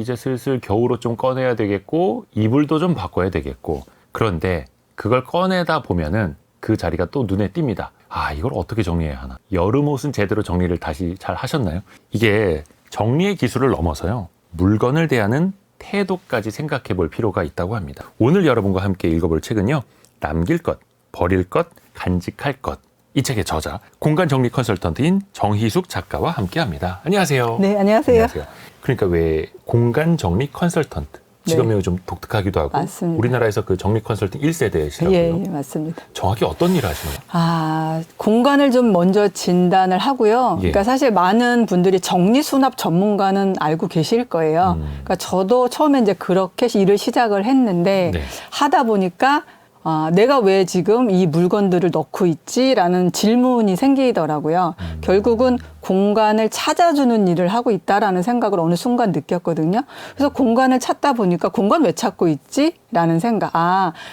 이제 슬슬 겨울옷 좀 꺼내야 되겠고 이불도 좀 바꿔야 되겠고, 그런데 그걸 꺼내다 보면은 그 자리가 또 눈에 띕니다. 아, 이걸 어떻게 정리해야 하나. 여름옷은 제대로 정리를 다시 잘 하셨나요? 이게 정리의 기술을 넘어서요, 물건을 대하는 태도까지 생각해 볼 필요가 있다고 합니다. 오늘 여러분과 함께 읽어볼 책은요, 남길 것, 버릴 것, 간직할 것. 이 책의 저자, 공간정리 컨설턴트인 정희숙 작가와 함께합니다. 안녕하세요. 네, 안녕하세요. 안녕하세요. 그러니까 왜 공간정리 컨설턴트, 직업명이 네. 좀 독특하기도 하고. 맞습니다. 우리나라에서 그 정리 컨설팅 1세대시라고요. 예, 맞습니다. 정확히 어떤 일을 하시나요? 공간을 좀 먼저 진단을 하고요. 예. 그러니까 사실 많은 분들이 정리수납 전문가는 알고 계실 거예요. 그러니까 저도 처음에 이제 그렇게 일을 시작을 했는데 네. 하다 보니까 내가 왜 지금 이 물건들을 넣고 있지라는 질문이 생기더라고요. 결국은 공간을 찾아주는 일을 하고 있다라는 생각을 어느 순간 느꼈거든요. 그래서 공간을 찾다 보니까 공간 왜 찾고 있지? 라는 생각.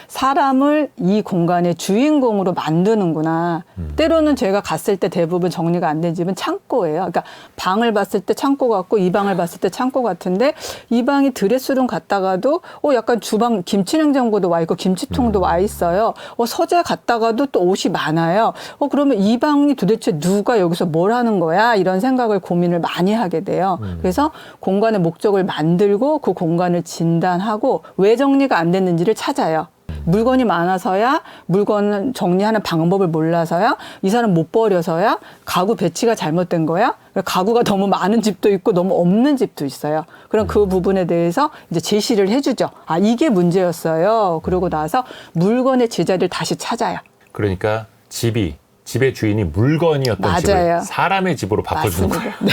사람을 이 공간의 주인공으로 만드는구나. 때로는 제가 갔을 때 대부분 정리가 안 된 집은 창고예요. 그러니까 방을 봤을 때 창고 같고 이 방을 봤을 때 창고 같은데, 이 방이 드레스룸 갔다가도 약간 주방 김치냉장고도 와 있고 김치통도 와 있어요. 서재 갔다가도 또 옷이 많아요. 그러면 이 방이 도대체 누가 여기서 뭘 하는 거야? 이런 생각을 고민을 많이 하게 돼요. 그래서 공간의 목적을 만들고 그 공간을 진단하고 왜 정리가 안 됐는지를 찾아요. 물건이 많아서야, 물건을 정리하는 방법을 몰라서야, 이 사람 못 버려서야, 가구 배치가 잘못된 거야, 가구가 너무 많은 집도 있고 너무 없는 집도 있어요. 그럼 그 부분에 대해서 이제 제시를 해주죠. 이게 문제였어요. 그러고 나서 물건의 제자리를 다시 찾아요. 그러니까 집의 주인이 물건이었던 맞아요. 집을 사람의 집으로 바꿔주는 거예요. 네.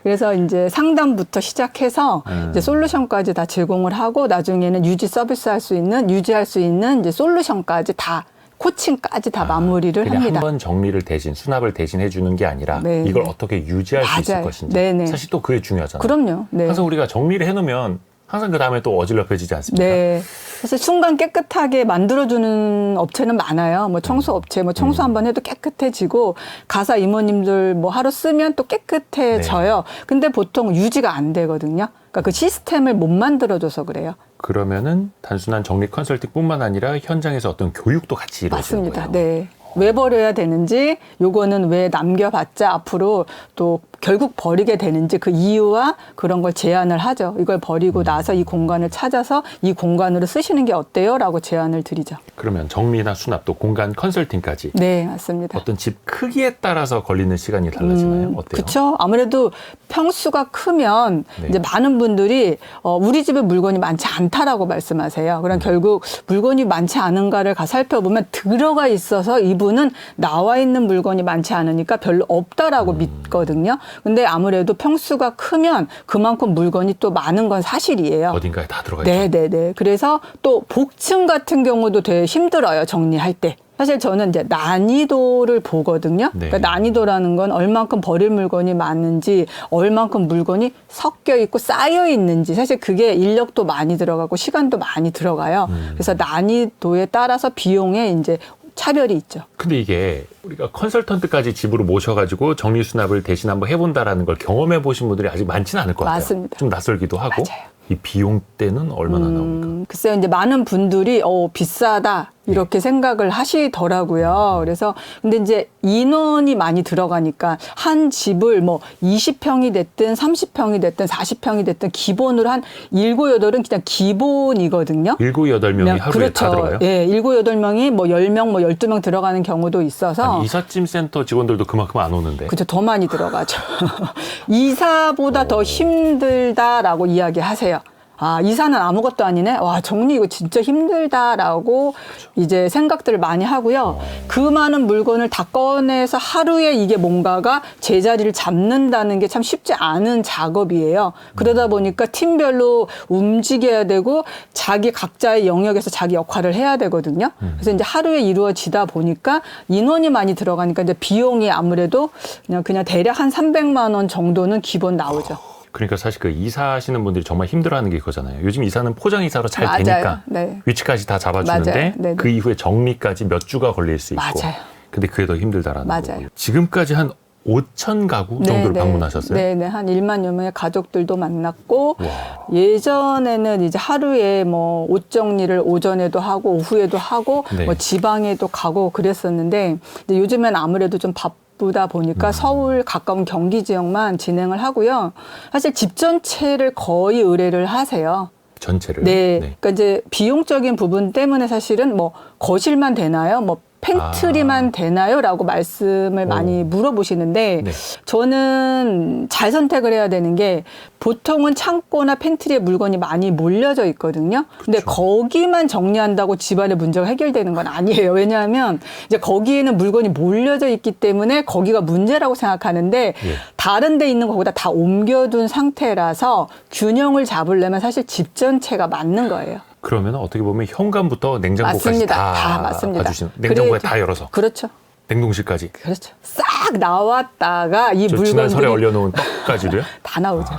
그래서 이제 상담부터 시작해서 이제 솔루션까지 다 제공을 하고, 나중에는 유지할 수 있는 이제 솔루션까지 다, 코칭까지 다 마무리를 그냥 합니다. 한 번 정리를 대신, 수납을 대신 해주는 게 아니라 네. 이걸 어떻게 유지할 수 있을 맞아요. 것인지. 네네. 사실 또 그게 중요하잖아요. 그럼요. 네. 항상 우리가 정리를 해놓으면 항상 그 다음에 또 어질러펴지지 않습니까? 네. 사실 순간 깨끗하게 만들어주는 업체는 많아요. 뭐 청소업체, 청소 한번 해도 깨끗해지고, 가사 이모님들 하루 쓰면 또 깨끗해져요. 네. 근데 보통 유지가 안 되거든요. 그러니까 그 시스템을 못 만들어줘서 그래요. 그러면은 단순한 정리 컨설팅뿐만 아니라 현장에서 어떤 교육도 같이 이루어지는 맞습니다. 거예요. 네. 왜 버려야 되는지, 요거는 왜 남겨봤자 앞으로 또 결국 버리게 되는지 그 이유와 그런 걸 제안을 하죠. 이걸 버리고 나서 이 공간을 찾아서 이 공간으로 쓰시는 게 어때요? 라고 제안을 드리죠. 그러면 정리나 수납, 또 공간 컨설팅까지 네, 맞습니다. 어떤 집 크기에 따라서 걸리는 시간이 달라지나요? 어때요? 그렇죠. 아무래도 평수가 크면 네. 이제 많은 분들이 우리 집에 물건이 많지 않다라고 말씀하세요. 그럼 결국 물건이 많지 않은가를 살펴보면 들어가 있어서 이분은 나와 있는 물건이 많지 않으니까 별로 없다라고 믿거든요. 근데 아무래도 평수가 크면 그만큼 물건이 또 많은 건 사실이에요. 어딘가에 다 들어가 있죠. 네네네. 그래서 또 복층 같은 경우도 되게 힘들어요, 정리할 때. 사실 저는 이제 난이도를 보거든요. 네. 그러니까 난이도라는 건 얼만큼 버릴 물건이 많은지, 얼만큼 물건이 섞여 있고 쌓여 있는지, 사실 그게 인력도 많이 들어가고 시간도 많이 들어가요. 그래서 난이도에 따라서 비용에 이제 차별이 있죠. 근데 이게 우리가 컨설턴트까지 집으로 모셔가지고 정리 수납을 대신 한번 해본다라는 걸 경험해 보신 분들이 아직 많지는 않을 것 같아요. 맞습니다. 좀 낯설기도 하고. 맞아요. 이 비용 때는 얼마나 나옵니까? 글쎄요, 이제 많은 분들이 비싸다 이렇게 생각을 하시더라고요. 그래서 근데 이제 인원이 많이 들어가니까 한 집을 20평이 됐든 30평이 됐든 40평이 됐든 기본으로 한 7, 8은 그냥 기본이거든요. 7, 8명이 하루에 그렇죠. 다 들어가요? 예, 7, 8명이 10명, 12명 들어가는 경우도 있어서. 아니, 이삿짐 센터 직원들도 그만큼 안 오는데. 그렇죠. 더 많이 들어가죠. 이사보다 더 힘들다라고 이야기하세요. 이사는 아무것도 아니네. 와, 정리 이거 진짜 힘들다라고 이제 생각들을 많이 하고요. 그 많은 물건을 다 꺼내서 하루에 이게 뭔가가 제자리를 잡는다는 게 참 쉽지 않은 작업이에요. 그러다 보니까 팀별로 움직여야 되고 자기 각자의 영역에서 자기 역할을 해야 되거든요. 그래서 이제 하루에 이루어지다 보니까 인원이 많이 들어가니까 이제 비용이 아무래도 그냥 대략 한 300만 원 정도는 기본 나오죠. 그러니까 사실 그 이사하시는 분들이 정말 힘들어하는 게 그거잖아요. 요즘 이사는 포장 이사로 잘 맞아요. 되니까 네. 위치까지 다 잡아주는데 맞아요. 그 이후에 정리까지 몇 주가 걸릴 수 있고. 맞아요. 근데 그게 더 힘들다라는 맞아요. 거고요. 지금까지 한 5천 가구 정도를 방문하셨어요? 네네. 한 1만여 명의 가족들도 만났고, 와. 예전에는 이제 하루에 뭐 옷 정리를 오전에도 하고, 오후에도 하고, 네. 뭐 지방에도 가고 그랬었는데, 근데 요즘엔 아무래도 좀 바쁘다 보니까 서울 가까운 경기 지역만 진행을 하고요. 사실 집 전체를 거의 의뢰를 하세요. 전체를? 네. 그러니까 이제 비용적인 부분 때문에 사실은 뭐 거실만 되나요? 뭐 팬트리만 되나요? 라고 말씀을 많이 물어보시는데 네. 저는 잘 선택을 해야 되는 게 보통은 창고나 팬트리에 물건이 많이 몰려져 있거든요. 근데 거기만 정리한다고 집안의 문제가 해결되는 건 아니에요. 왜냐하면 이제 거기에는 물건이 몰려져 있기 때문에 거기가 문제라고 생각하는데 다른 데 있는 거보다 다 옮겨둔 상태라서 균형을 잡으려면 사실 집 전체가 맞는 거예요. 그러면 어떻게 보면 현관부터 냉장고까지 맞습니다. 다 다 맞습니다. 봐주시는, 냉장고에 그래야죠. 다 열어서 그렇죠. 냉동실까지. 그렇죠. 싹 나왔다가 이 저 지난 설에 물건들이 얼려놓은 떡까지도요? 다 나오죠.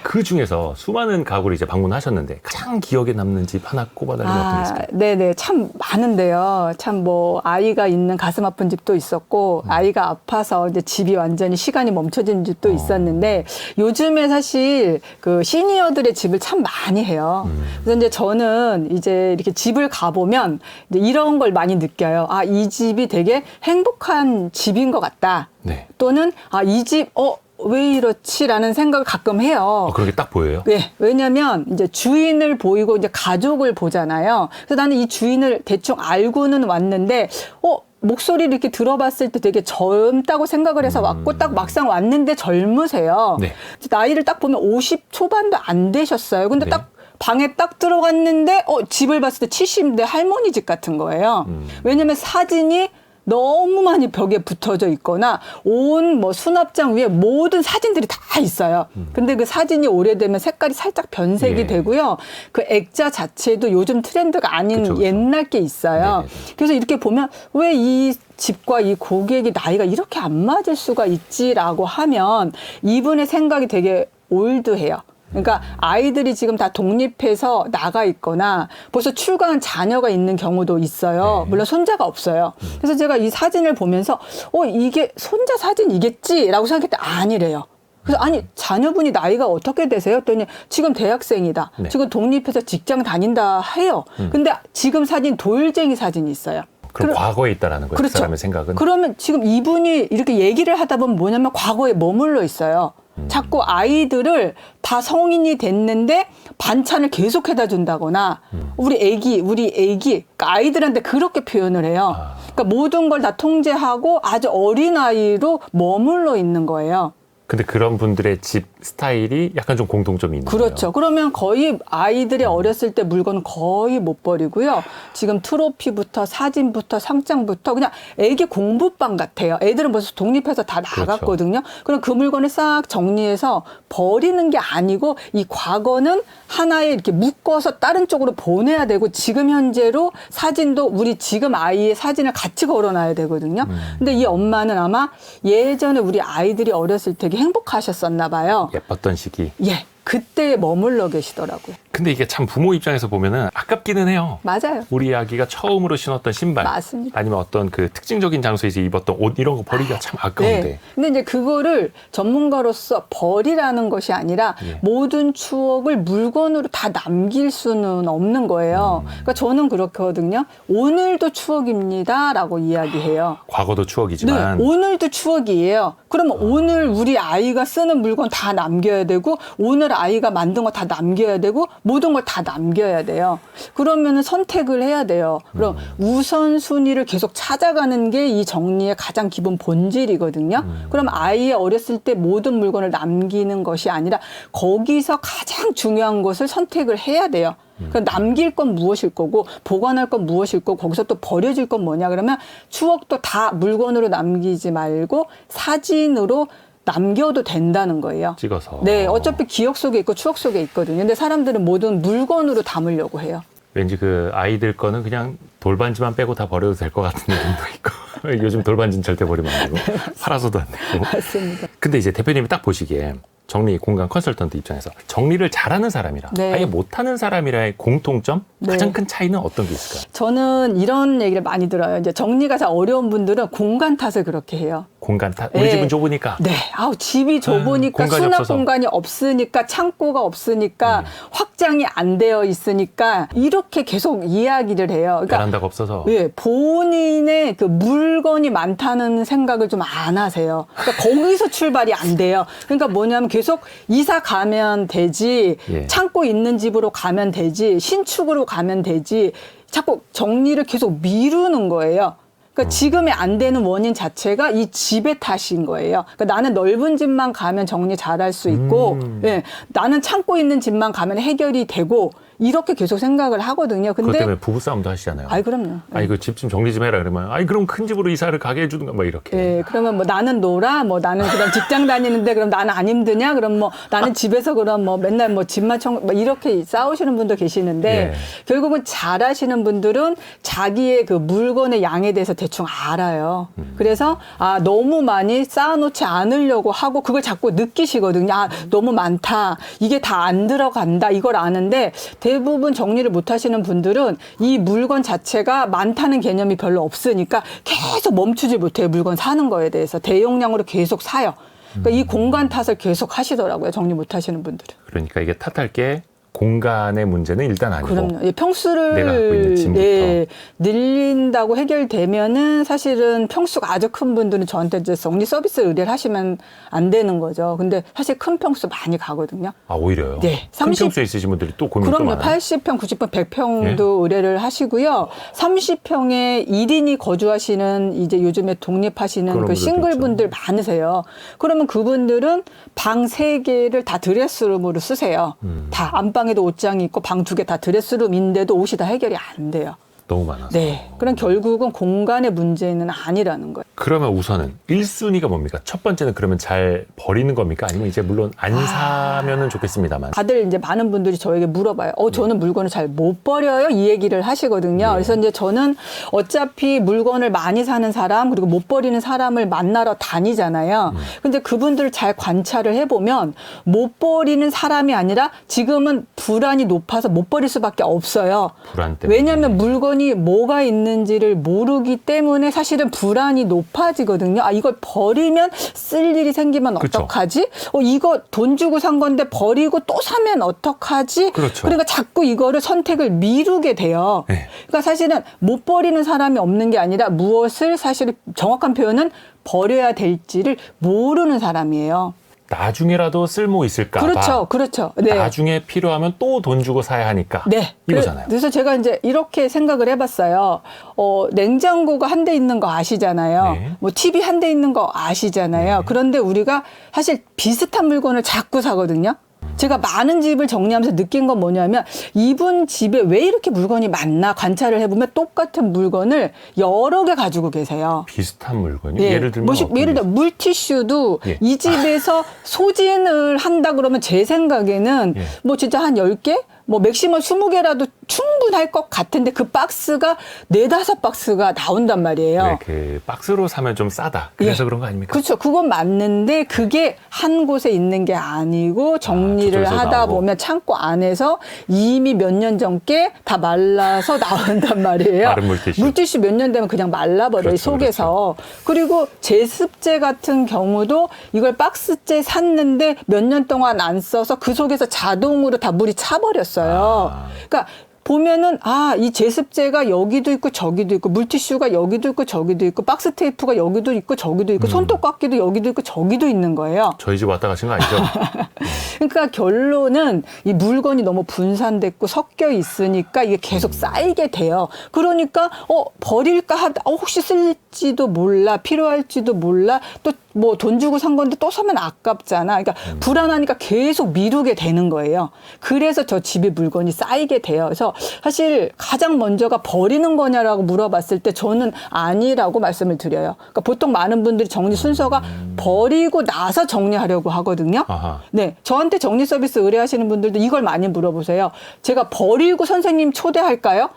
그 중에서 수많은 가구를 이제 방문하셨는데 가장 기억에 남는 집 하나 꼽아달라면 어떤 게 있을까요? 네네. 참 많은데요. 참 뭐 아이가 있는 가슴 아픈 집도 있었고 아이가 아파서 이제 집이 완전히 시간이 멈춰진 집도 있었는데 요즘에 사실 그 시니어들의 집을 참 많이 해요. 그래서 이제 저는 이제 이렇게 집을 가보면 이제 이런 걸 많이 느껴요. 아, 이 집이 되게 행복한 집인 것 같다. 네. 또는 아, 이 집, 왜 이렇지라는 생각을 가끔 해요. 그렇게 딱 보여요? 네, 왜냐면 이제 주인을 보이고 이제 가족을 보잖아요. 그래서 나는 이 주인을 대충 알고는 왔는데, 목소리를 이렇게 들어봤을 때 되게 젊다고 생각을 해서 왔고 딱 막상 왔는데 젊으세요. 네. 나이를 딱 보면 50 초반도 안 되셨어요. 근데 네. 딱 방에 딱 들어갔는데 집을 봤을 때 70대 할머니 집 같은 거예요. 왜냐면 사진이 너무 많이 벽에 붙어져 있거나 온 뭐 수납장 위에 모든 사진들이 다 있어요. 근데 그 사진이 오래되면 색깔이 살짝 변색이 예. 되고요. 그 액자 자체도 요즘 트렌드가 아닌 그쵸. 옛날 게 있어요. 네네네. 그래서 이렇게 보면 왜 이 집과 이 고객이 나이가 이렇게 안 맞을 수가 있지라고 하면 이분의 생각이 되게 올드해요. 그러니까 아이들이 지금 다 독립해서 나가 있거나 벌써 출가한 자녀가 있는 경우도 있어요. 물론 손자가 없어요. 그래서 제가 이 사진을 보면서 이게 손자 사진이겠지라고 생각했는데 아니래요. 그래서 아니 자녀분이 나이가 어떻게 되세요? 했더니 지금 대학생이다. 네. 지금 독립해서 직장 다닌다 해요. 근데 지금 사진 돌쟁이 사진이 있어요. 그럼 과거에 있다라는 거예요. 그렇죠. 그 사람의 생각은. 그러면 지금 이분이 이렇게 얘기를 하다 보면 뭐냐면 과거에 머물러 있어요. 자꾸 아이들을 다 성인이 됐는데 반찬을 계속 해다 준다거나 우리 애기 그러니까 아이들한테 그렇게 표현을 해요. 그러니까 모든 걸 다 통제하고 아주 어린 아이로 머물러 있는 거예요. 근데 그런 분들의 집 스타일이 약간 좀 공통점이 있는 거예요. 그렇죠. 그러면 거의 아이들이 어렸을 때 물건은 거의 못 버리고요. 지금 트로피부터 사진부터 상장부터 그냥 애기 공부방 같아요. 애들은 벌써 독립해서 다 나갔거든요. 그럼 그 물건을 싹 정리해서 버리는 게 아니고 이 과거는 하나에 이렇게 묶어서 다른 쪽으로 보내야 되고 지금 현재로 사진도 우리 지금 아이의 사진을 같이 걸어놔야 되거든요. 근데 이 엄마는 아마 예전에 우리 아이들이 어렸을 때 되게 행복하셨었나 봐요. 예뻤던 시기. 예, 그때 머물러 계시더라고요. 근데 이게 참 부모 입장에서 보면은 아깝기는 해요. 맞아요. 우리 아기가 처음으로 신었던 신발, 맞습니다. 아니면 어떤 그 특징적인 장소에서 입었던 옷 이런 거 버리기가 참 아까운데. 네. 근데 이제 그거를 전문가로서 버리라는 것이 아니라 모든 추억을 물건으로 다 남길 수는 없는 거예요. 그러니까 저는 그렇거든요. 오늘도 추억입니다라고 이야기해요. 과거도 추억이지만 네, 오늘도 추억이에요. 그러면 오늘 우리 아이가 쓰는 물건 다 남겨야 되고 오늘 아이가 만든 거 다 남겨야 되고 모든 걸 다 남겨야 돼요. 그러면은 선택을 해야 돼요. 그럼 우선순위를 계속 찾아가는 게 이 정리의 가장 기본 본질이거든요. 그럼 아이의 어렸을 때 모든 물건을 남기는 것이 아니라 거기서 가장 중요한 것을 선택을 해야 돼요. 그러니까 남길 건 무엇일 거고 보관할 건 무엇일 거고 거기서 또 버려질 건 뭐냐 그러면 추억도 다 물건으로 남기지 말고 사진으로 남겨도 된다는 거예요. 찍어서. 네, 어차피 기억 속에 있고 추억 속에 있거든요. 근데 사람들은 모든 물건으로 담으려고 해요. 왠지 그 아이들 거는 그냥 돌반지만 빼고 다 버려도 될 것 같은 느낌도 있고 요즘 돌반지는 절대 버리면 안 되고 팔아서도 안 되고. 맞습니다. 근데 이제 대표님이 딱 보시기에 정리 공간 컨설턴트 입장에서 정리를 잘하는 사람이랑 네. 아예 못하는 사람이랑의 공통점, 네. 가장 큰 차이는 어떤 게 있을까요? 저는 이런 얘기를 많이 들어요. 이제 정리가 잘 어려운 분들은 공간 탓을 그렇게 해요. 공간 우리 네. 집은 좁으니까. 네. 아우, 집이 좁으니까 공간이 수납 없어서. 공간이 없으니까 창고가 없으니까 확장이 안 되어 있으니까 이렇게 계속 이야기를 해요. 그러니까 베란다가 없어서. 예, 본인의 그 물건이 많다는 생각을 좀 안 하세요. 그러니까 거기서 출발이 안 돼요. 그러니까 뭐냐면 계속 이사 가면 되지, 예. 창고 있는 집으로 가면 되지, 신축으로 가면 되지, 자꾸 정리를 계속 미루는 거예요. 그러니까 지금이 안 되는 원인 자체가 이 집의 탓인 거예요. 그러니까 나는 넓은 집만 가면 정리 잘할 수 있고, 예, 나는 창고 있는 집만 가면 해결이 되고, 이렇게 계속 생각을 하거든요. 그것 근데 때문에 부부싸움도 하시잖아요. 아이, 그럼요. 아이, 그 집 좀 정리 좀 해라 그러면, 아이, 그럼 큰 집으로 이사를 가게 해주든가, 뭐 이렇게. 예, 그러면 뭐 나는 놀아, 뭐 나는 그럼 직장 다니는데 그럼 나는 안 힘드냐? 그럼 뭐 나는 집에서 그럼 뭐 맨날 뭐 집만 뭐 이렇게 싸우시는 분도 계시는데 예. 결국은 잘하시는 분들은 자기의 그 물건의 양에 대해서 대충 알아요. 그래서 아, 너무 많이 쌓아놓지 않으려고 하고 그걸 자꾸 느끼시거든요. 아, 너무 많다. 이게 다 안 들어간다. 이걸 아는데 대부분 정리를 못 하시는 분들은 이 물건 자체가 많다는 개념이 별로 없으니까 계속 멈추지 못해요. 물건 사는 거에 대해서. 대용량으로 계속 사요. 그러니까 이 공간 탓을 계속 하시더라고요. 정리 못 하시는 분들은. 그러니까 이게 탓할 게 공간의 문제는 일단 아니고. 그럼요. 예, 내가 갖고 있는 평수를 짐부터. 예, 늘린다고 해결되면은 사실은 평수가 아주 큰 분들은 저한테 이제 정리 서비스 의뢰를 하시면 안 되는 거죠. 근데 사실 큰 평수 많이 가거든요. 아, 오히려요? 네. 큰 30 평수에 있으신 분들이 또 고민이 또 그럼요. 많아요. 80평, 90평, 100평도 의뢰를 하시고요. 30평에 1인이 거주하시는 이제 요즘에 독립하시는 그런 그 분들도 싱글분들 많으세요. 그러면 그분들은 방 3개를 다 드레스룸으로 쓰세요. 다 안방에도 옷장이 있고 방 2개 다 드레스룸인데도 옷이 다 해결이 안 돼요. 너무 많아서. 네. 그럼 결국은 공간의 문제는 아니라는 거예요. 그러면 우선은 1순위가 뭡니까? 첫 번째는 그러면 잘 버리는 겁니까? 아니면 이제 물론 안 사면은 좋겠습니다만. 다들 이제 많은 분들이 저에게 물어봐요. 저는 물건을 잘 못 버려요? 이 얘기를 하시거든요. 네. 그래서 이제 저는 어차피 물건을 많이 사는 사람, 그리고 못 버리는 사람을 만나러 다니잖아요. 근데 그분들을 잘 관찰을 해보면 못 버리는 사람이 아니라 지금은 불안이 높아서 못 버릴 수밖에 없어요. 불안 때문에. 왜냐하면 물건이 뭐가 있는지를 모르기 때문에 사실은 불안이 높아지거든요. 아, 이걸 버리면 쓸 일이 생기면 그쵸. 어떡하지? 이거 돈 주고 산 건데 버리고 또 사면 어떡하지? 그렇죠. 그러니까 자꾸 이거를 선택을 미루게 돼요. 네. 그러니까 사실은 못 버리는 사람이 없는 게 아니라 무엇을 사실 정확한 표현은 버려야 될지를 모르는 사람이에요. 나중에라도 쓸모 있을까 봐. 그렇죠. 그렇죠. 네. 나중에 필요하면 또 돈 주고 사야 하니까. 네. 이거잖아요. 그래서 제가 이제 이렇게 생각을 해봤어요. 냉장고가 한 대 있는 거 아시잖아요. 네. 뭐 TV 한 대 있는 거 아시잖아요. 네. 그런데 우리가 사실 비슷한 물건을 자꾸 사거든요. 제가 많은 집을 정리하면서 느낀 건 뭐냐면 이분 집에 왜 이렇게 물건이 많나 관찰을 해보면 똑같은 물건을 여러 개 가지고 계세요. 비슷한 물건이 예. 예를 들면 예를 들어 물티슈도 예. 이 집에서 소진을 한다 그러면 제 생각에는 예. 뭐 진짜 한 10개? 뭐 맥시멈 20개라도 충분할 것 같은데 그 박스가 4-5박스가 나온단 말이에요. 네, 그 박스로 사면 좀 싸다. 그래서 예. 그런 거 아닙니까? 그렇죠. 그건 맞는데 그게 한 곳에 있는 게 아니고 정리를 저쪽에서 하다 나오고. 보면 창고 안에서 이미 몇 년 전께 다 말라서 나온단 말이에요. 마른 물티슈. 물티슈 몇 년 되면 그냥 말라버려요. 그렇죠, 속에서. 그리고 제습제 같은 경우도 이걸 박스째 샀는데 몇 년 동안 안 써서 그 속에서 자동으로 다 물이 차버렸어요. 그러니까 보면은 이 제습제가 여기도 있고 저기도 있고 물티슈가 여기도 있고 저기도 있고 박스 테이프가 여기도 있고 저기도 있고 손톱깎이도 여기도 있고 저기도 있는 거예요. 저희 집 왔다 가신 거 아니죠? 그러니까 결론은 이 물건이 너무 분산됐고 섞여 있으니까 이게 계속 쌓이게 돼요. 그러니까 버릴까 하다 혹시 쓸지도 몰라 필요할지도 몰라 또 뭐 돈 주고 산 건데 또 사면 아깝잖아. 그러니까 불안하니까 계속 미루게 되는 거예요. 그래서 저 집에 물건이 쌓이게 돼요. 그래서 사실 가장 먼저가 버리는 거냐라고 물어봤을 때 저는 아니라고 말씀을 드려요. 그러니까 보통 많은 분들이 정리 순서가 버리고 나서 정리하려고 하거든요. 아하. 네, 저한테 정리 서비스 의뢰하시는 분들도 이걸 많이 물어보세요. 제가 버리고 선생님 초대할까요?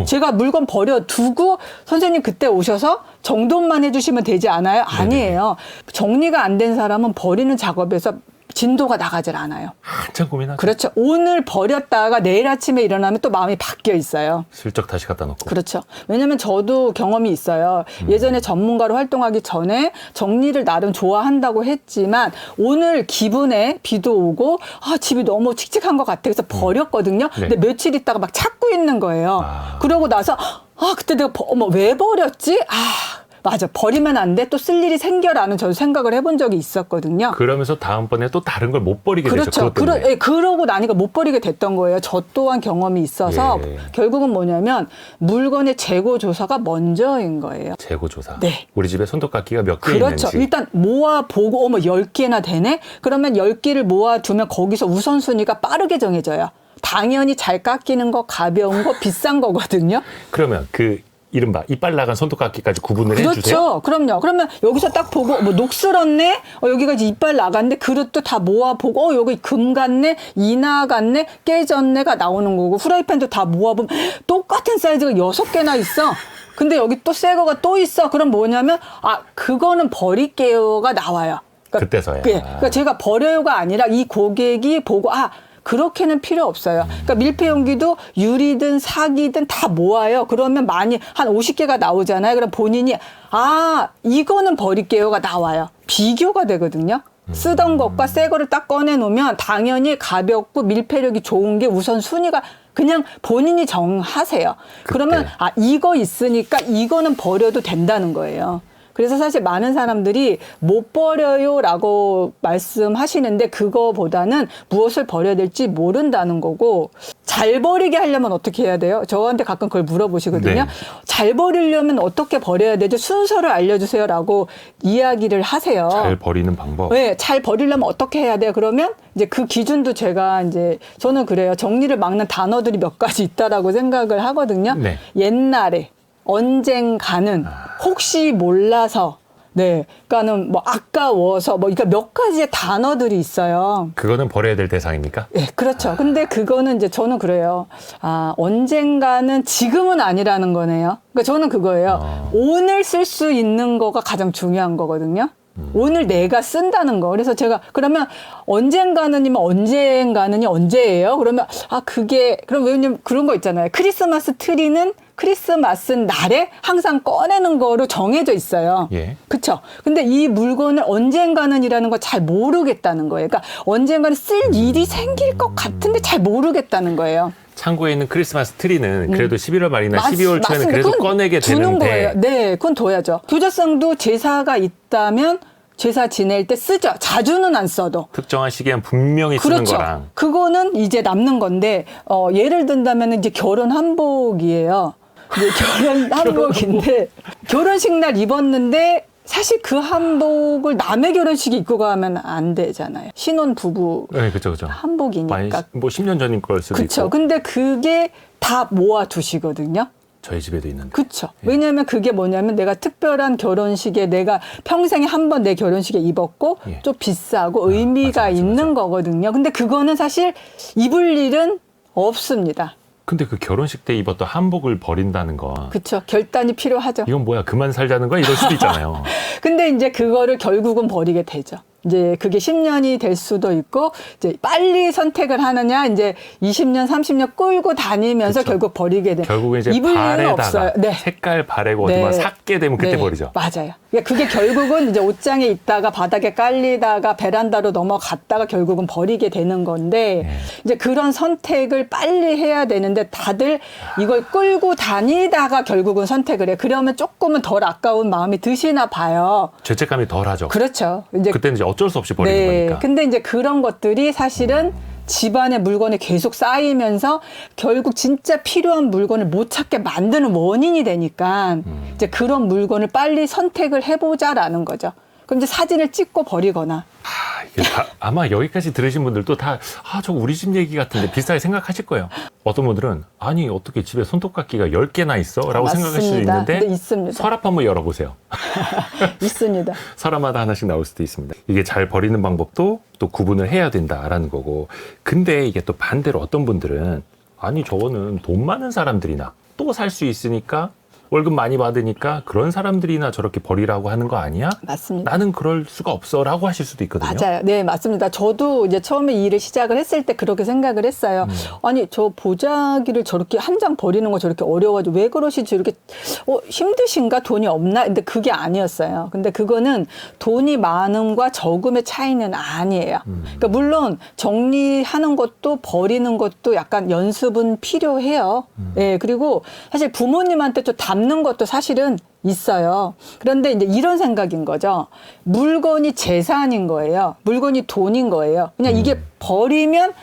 제가 물건 버려두고 선생님 그때 오셔서 정돈만 해주시면 되지 않아요? 아니에요. 정리가 안 된 사람은 버리는 작업에서 진도가 나가질 않아요. 한참 고민하죠. 그렇죠. 오늘 버렸다가 내일 아침에 일어나면 또 마음이 바뀌어 있어요. 슬쩍 다시 갖다 놓고. 그렇죠. 왜냐면 저도 경험이 있어요. 예전에 전문가로 활동하기 전에 정리를 나름 좋아한다고 했지만 오늘 기분에 비도 오고 집이 너무 칙칙한 것 같아. 그래서 버렸거든요. 네. 근데 며칠 있다가 막 찾고 있는 거예요. 그러고 나서 그때 내가 왜 버렸지? 맞아. 버리면 안 돼. 또 쓸 일이 생겨라는 저도 생각을 해본 적이 있었거든요. 그러면서 다음번에 또 다른 걸 못 버리게 그렇죠. 되죠. 그것 때문에. 그러고 나니까 못 버리게 됐던 거예요. 저 또한 경험이 있어서 예. 결국은 뭐냐면 물건의 재고 조사가 먼저인 거예요. 재고 조사. 네. 우리 집에 손톱깎이가 몇 개 그렇죠. 있는지. 일단 모아보고 10개나 되네? 그러면 10개를 모아두면 거기서 우선순위가 빠르게 정해져요. 당연히 잘 깎이는 거, 가벼운 거, 비싼 거거든요. 그러면 그 이른바 이빨 나간 손톱깎이까지 구분을 해주세요. 그렇죠. 그럼요. 그러면 여기서 딱 보고 녹슬었네. 여기가 이제 이빨 나갔네. 그릇도 다 모아보고 여기 금 같네, 이나 같네, 깨졌네가 나오는 거고 후라이팬도 다 모아보면 똑같은 사이즈가 6개나 있어. 근데 여기 또 새 거가 또 있어. 그럼 뭐냐면 그거는 버릴게요가 나와요. 그때서야. 그러니까 제가 버려요가 아니라 이 고객이 보고 그렇게는 필요 없어요. 그러니까 밀폐용기도 유리든 사기든 다 모아요. 그러면 많이 한 50개가 나오잖아요. 그럼 본인이 이거는 버릴게요가 나와요. 비교가 되거든요. 쓰던 것과 새 거를 딱 꺼내놓으면 당연히 가볍고 밀폐력이 좋은 게 우선 순위가 그냥 본인이 정하세요. 그러면 이거 있으니까 이거는 버려도 된다는 거예요. 그래서 사실 많은 사람들이 못 버려요라고 말씀하시는데 그거보다는 무엇을 버려야 될지 모른다는 거고 잘 버리게 하려면 어떻게 해야 돼요? 저한테 가끔 그걸 물어보시거든요. 네. 잘 버리려면 어떻게 버려야 되죠? 순서를 알려주세요라고 이야기를 하세요. 잘 버리는 방법. 네, 잘 버리려면 어떻게 해야 돼요? 그러면 이제 그 기준도 저는 그래요. 정리를 막는 단어들이 몇 가지 있다라고 생각을 하거든요. 네. 옛날에 언젠가는 혹시 몰라서 그러니까는 아까워서 그러니까 몇 가지의 단어들이 있어요. 그거는 버려야 될 대상입니까? 네, 그렇죠. 근데 그거는 이제 저는 그래요. 언젠가는 지금은 아니라는 거네요. 그러니까 저는 그거예요. 오늘 쓸 수 있는 거가 가장 중요한 거거든요. 오늘 내가 쓴다는 거. 그래서 제가 그러면 언젠가는이면 언젠가는이 언제예요? 그러면 그럼 왜냐면 그런 거 있잖아요. 크리스마스 트리는 크리스마스 날에 항상 꺼내는 거로 정해져 있어요. 예. 그쵸? 근데 이 물건을 언젠가는이라는 걸 잘 모르겠다는 거예요. 그러니까 언젠가는 쓸 일이 생길 것 같은데 잘 모르겠다는 거예요. 창고에 있는 크리스마스 트리는 그래도 11월 말이나 12월 초에는 맞습니다. 그래도 그건 꺼내게 두는 되는데. 거예요. 네, 그건 둬야죠. 교자성도 제사가 있다면 제사 지낼 때 쓰죠. 자주는 안 써도. 특정한 시기엔 분명히 쓰는 그렇죠. 거랑. 그거는 이제 남는 건데 예를 든다면 이제 결혼 한복이에요. 이제 결혼 한복인데 결혼식 날 입었는데 사실 그 한복을 남의 결혼식에 입고 가면 안 되잖아요. 신혼 부부 네, 그렇죠. 한복이니까. 뭐 10년 전인 걸 수도 그렇죠. 있고. 근데 그게 다 모아 두시거든요. 저희 집에도 있는데. 그렇죠. 왜냐하면 그게 뭐냐면 내가 특별한 결혼식에 내가 평생에 한 번 내 결혼식에 입었고 예. 좀 비싸고 의미가 있는 거거든요. 근데 그거는 사실 입을 일은 없습니다. 근데 그 결혼식 때 입었던 한복을 버린다는 거. 그렇죠. 결단이 필요하죠. 이건 뭐야? 그만 살자는 거야? 이럴 수도 있잖아요. 근데 이제 그거를 결국은 버리게 되죠. 이제 그게 10년이 될 수도 있고 이제 빨리 선택을 하느냐 이제 20년 30년 끌고 다니면서 그쵸. 결국 버리게 돼. 결국은 이제 입을 일은 발에다가 없어요. 네. 색깔 바래고 어디만 삭게 되면 그때 버리죠. 맞아요. 그러니까 그게 결국은 이제 옷장에 있다가 바닥에 깔리다가 베란다로 넘어갔다가 결국은 버리게 되는 건데 이제 그런 선택을 빨리 해야 되는데 다들 이걸 끌고 다니다가 결국은 선택을 해. 그러면 조금은 덜 아까운 마음이 드시나 봐요. 죄책감이 덜하죠. 그렇죠. 이제 그때는 이제 어쩔 수 없이 버리는 거니까. 근데 이제 그런 것들이 사실은 집안에 물건이 계속 쌓이면서 결국 진짜 필요한 물건을 못 찾게 만드는 원인이 되니까 이제 그런 물건을 빨리 선택을 해보자라는 거죠. 그럼 이제 사진을 찍고 버리거나. 이게 아마 여기까지 들으신 분들도 다, 저 우리 집 얘기 같은데 비슷하게 생각하실 거예요. 어떤 분들은, 아니, 어떻게 집에 손톱깎이가 10개나 있어? 라고 생각할 수도 있는데, 네, 있습니다. 서랍 한번 열어보세요. 있습니다. 서랍마다 하나씩 나올 수도 있습니다. 이게 잘 버리는 방법도 또 구분을 해야 된다라는 거고. 근데 이게 또 반대로 어떤 분들은, 아니, 저거는 돈 많은 사람들이나 또 살 수 있으니까 월급 많이 받으니까 그런 사람들이나 저렇게 버리라고 하는 거 아니야? 맞습니다. 나는 그럴 수가 없어라고 하실 수도 있거든요. 맞아요. 네, 맞습니다. 저도 이제 처음에 이 일을 시작을 했을 때 그렇게 생각을 했어요. 아니, 저 보자기를 저렇게 한 장 버리는 거 저렇게 어려워가지고 왜 그러시지? 이렇게 힘드신가? 돈이 없나? 근데 그게 아니었어요. 근데 그거는 돈이 많음과 적음의 차이는 아니에요. 그러니까 물론 정리하는 것도 버리는 것도 약간 연습은 필요해요. 예, 그리고 사실 부모님한테 좀 담는 것도 사실은 있어요. 그런데 이제 이런 생각인 거죠. 물건이 재산인 거예요. 물건이 돈인 거예요. 그냥 이게 버리면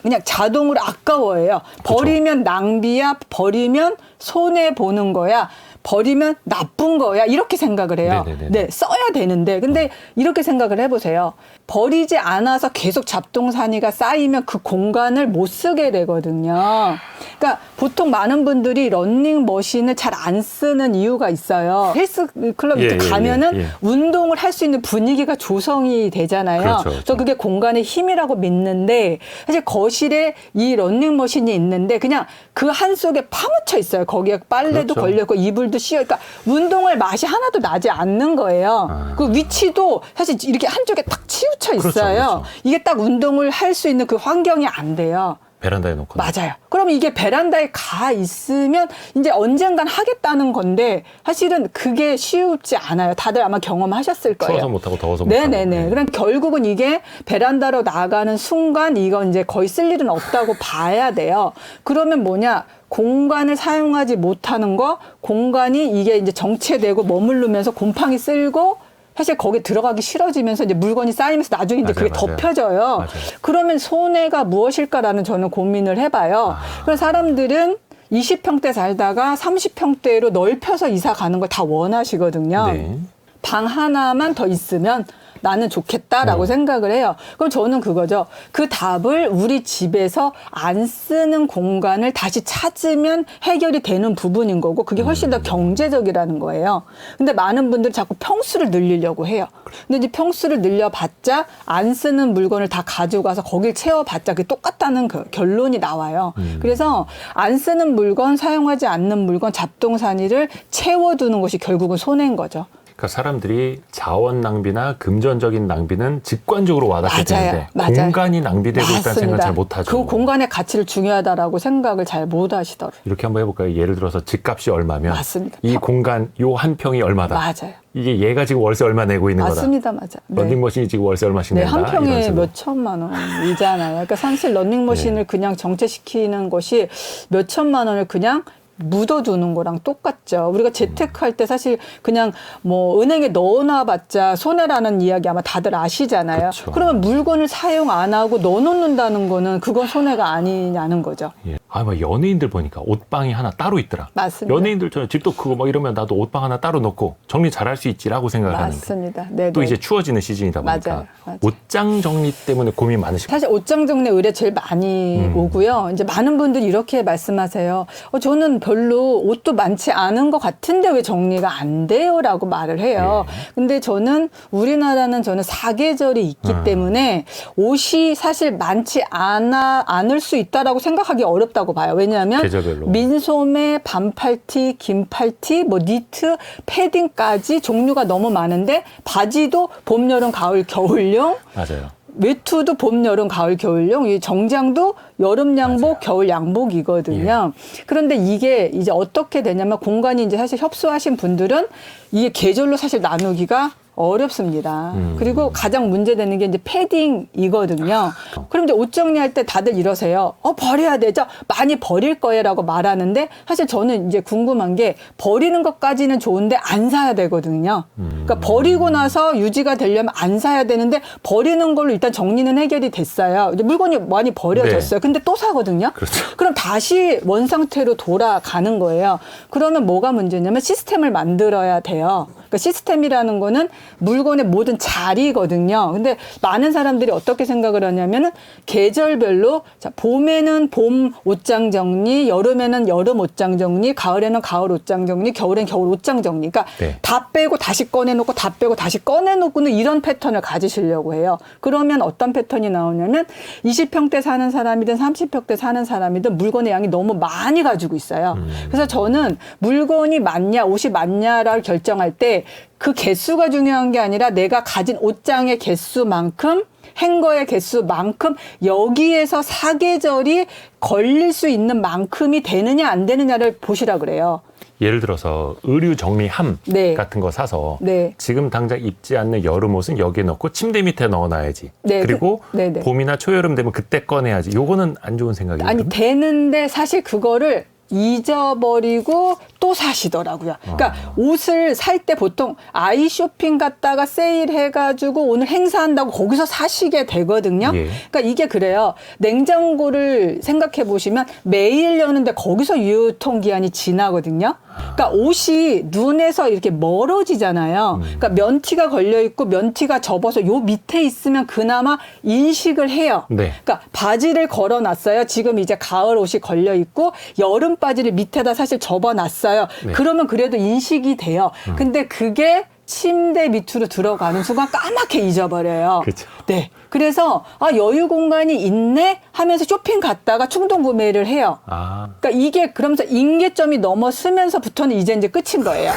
그냥 자동으로 아까워해요. 버리면 낭비야, 버리면 손해 보는 거야. 버리면 나쁜 거야. 이렇게 생각을 해요. 네네네. 네, 써야 되는데. 근데 이렇게 생각을 해보세요. 버리지 않아서 계속 잡동사니가 쌓이면 그 공간을 못 쓰게 되거든요. 그러니까 보통 많은 분들이 러닝머신을 잘 안 쓰는 이유가 있어요. 헬스클럽 예, 가면은 예. 운동을 할 수 있는 분위기가 조성이 되잖아요. 그렇죠, 그래서 그렇죠. 그게 공간의 힘이라고 믿는데 사실 거실에 이 러닝머신이 있는데 그냥 그 한 속에 파묻혀 있어요. 거기에 빨래도 그렇죠. 걸려있고 이불도 씌어. 그러니까 운동할 맛이 하나도 나지 않는 거예요. 그 위치도 사실 이렇게 한쪽에 딱 치우쳐 있어요. 그렇죠, 그렇죠. 이게 딱 운동을 할 수 있는 그 환경이 안 돼요. 베란다에 놓고. 맞아요. 그럼 이게 베란다에 가 있으면 이제 언젠간 하겠다는 건데 사실은 그게 쉽지 않아요. 다들 아마 경험하셨을 거예요. 추워서 못하고 더워서 못하고. 네네네. 그럼 결국은 이게 베란다로 나가는 순간 이건 이제 거의 쓸 일은 없다고 봐야 돼요. 그러면 뭐냐? 공간을 사용하지 못하는 거, 공간이 이게 이제 정체되고 머무르면서 곰팡이 쓸고 사실 거기에 들어가기 싫어지면서 이제 물건이 쌓이면서 나중에 이제 맞아요, 그게 맞아요. 덮여져요. 맞아요. 그러면 손해가 무엇일까라는 저는 고민을 해봐요. 그래서 사람들은 20평대 살다가 30평대로 넓혀서 이사 가는 걸 다 원하시거든요. 네. 방 하나만 더 있으면 나는 좋겠다라고 생각을 해요. 그럼 저는 그거죠. 그 답을 우리 집에서 안 쓰는 공간을 다시 찾으면 해결이 되는 부분인 거고 그게 훨씬 더 경제적이라는 거예요. 근데 많은 분들이 자꾸 평수를 늘리려고 해요. 근데 이제 평수를 늘려봤자 안 쓰는 물건을 다 가지고 가서 거길 채워봤자 그게 똑같다는 그 결론이 나와요. 그래서 안 쓰는 물건, 사용하지 않는 물건, 잡동사니를 채워두는 것이 결국은 손해인 거죠. 그러니까 사람들이 자원 낭비나 금전적인 낭비는 직관적으로 와닿게 되는데 맞아요. 공간이 낭비되고 있다는 생각을 잘 못하죠. 그 공간의 가치를 중요하다라고 생각을 잘 못하시더라고요. 이렇게 한번 해볼까요? 예를 들어서 집값이 얼마면 맞습니다. 이 공간 요 한 평이 얼마다. 맞아요. 이게 얘가 지금 월세 얼마 내고 있는 거다. 맞습니다. 맞아요. 네. 런닝머신이 지금 월세 얼마씩 네, 낸다. 한 평에 이런 식으로. 몇 천만 원이잖아요. 그러니까 사실 런닝머신을 그냥 정체시키는 것이 몇 천만 원을 그냥 묻어두는 거랑 똑같죠. 우리가 재테크할 때 사실 그냥 뭐 은행에 넣어놔봤자 손해라는 이야기 아마 다들 아시잖아요. 그렇죠. 그러면 물건을 사용 안 하고 넣어놓는다는 거는 그건 손해가 아니냐는 거죠. 예. 아, 막 연예인들 보니까 옷방이 하나 따로 있더라. 맞습니다. 연예인들처럼 집도 크고 막 이러면 나도 옷방 하나 따로 넣고 정리 잘할 수 있지라고 생각을 하는데 맞습니다. 네, 또 네. 이제 추워지는 시즌이다 보니까 맞아요. 옷장 정리 때문에 고민 많으시고 사실 옷장 정리 의뢰 제일 많이 오고요. 이제 많은 분들이 이렇게 말씀하세요. 저는 별로 옷도 많지 않은 것 같은데 왜 정리가 안 돼요?라고 말을 해요. 근데 저는 우리나라는 저는 사계절이 있기 때문에 옷이 사실 많지 않을 수 있다라고 생각하기 어렵다고 봐요. 왜냐하면 계절별로. 민소매, 반팔티, 긴팔티, 뭐 니트, 패딩까지 종류가 너무 많은데 바지도 봄, 여름, 가을, 겨울용. 맞아요. 외투도 봄, 여름, 가을, 겨울용, 이 정장도 여름 양복, 겨울 양복이거든요. 그런데 이게 이제 어떻게 되냐면 공간이 이제 사실 협소하신 분들은 이게 계절로 사실 나누기가 어렵습니다. 그리고 가장 문제되는 게 이제 패딩이거든요. 그럼 이제 옷 정리할 때 다들 이러세요. 버려야 되죠? 많이 버릴 거예요 라고 말하는데 사실 저는 이제 궁금한 게 버리는 것까지는 좋은데 안 사야 되거든요. 그러니까 버리고 나서 유지가 되려면 안 사야 되는데 버리는 걸로 일단 정리는 해결이 됐어요. 이제 물건이 많이 버려졌어요. 근데 또 사거든요. 그렇죠. 그럼 다시 원상태로 돌아가는 거예요. 그러면 뭐가 문제냐면 시스템을 만들어야 돼요. 그러니까 시스템이라는 거는 물건의 모든 자리거든요. 근데 많은 사람들이 어떻게 생각을 하냐면은 계절별로 자, 봄에는 봄 옷장 정리, 여름에는 여름 옷장 정리, 가을에는 가을 옷장 정리, 겨울엔 겨울 옷장 정리. 그러니까 네. 다 빼고 다시 꺼내놓고 다 빼고 다시 꺼내놓고는 이런 패턴을 가지시려고 해요. 그러면 어떤 패턴이 나오냐면 20평대 사는 사람이든 30평대 사는 사람이든 물건의 양이 너무 많이 가지고 있어요. 그래서 저는 물건이 많냐 옷이 많냐를 결정할 때 그 개수가 중요한 게 아니라 내가 가진 옷장의 개수만큼 행거의 개수만큼 여기에서 사계절이 걸릴 수 있는 만큼이 되느냐 안 되느냐를 보시라 그래요. 예를 들어서 의류 정리함 네. 같은 거 사서 네. 지금 당장 입지 않는 여름 옷은 여기에 넣고 침대 밑에 넣어놔야지. 네. 그리고 네네. 봄이나 초여름 되면 그때 꺼내야지. 요거는 안 좋은 생각이에요. 아니 되는데 사실 그거를 잊어버리고 또 사시더라고요. 그러니까 옷을 살 때 보통 아이 쇼핑 갔다가 세일해가지고 오늘 행사한다고 거기서 사시게 되거든요. 예. 그러니까 이게 그래요. 냉장고를 생각해 보시면 매일 여는데 거기서 유통기한이 지나거든요. 그러니까 옷이 눈에서 이렇게 멀어지잖아요. 그러니까 면티가 걸려 있고 면티가 접어서 요 밑에 있으면 그나마 인식을 해요. 네. 그러니까 바지를 걸어놨어요. 지금 이제 가을 옷이 걸려 있고 여름 바지를 밑에다 사실 접어놨어요. 네. 그러면 그래도 인식이 돼요. 근데 그게 침대 밑으로 들어가는 순간 까맣게 잊어버려요. 그렇죠. 네. 그래서 아 여유 공간이 있네 하면서 쇼핑 갔다가 충동 구매를 해요. 아, 그러니까 이게 그러면서 임계점이 넘어서면서부터는 이제 끝인 거예요.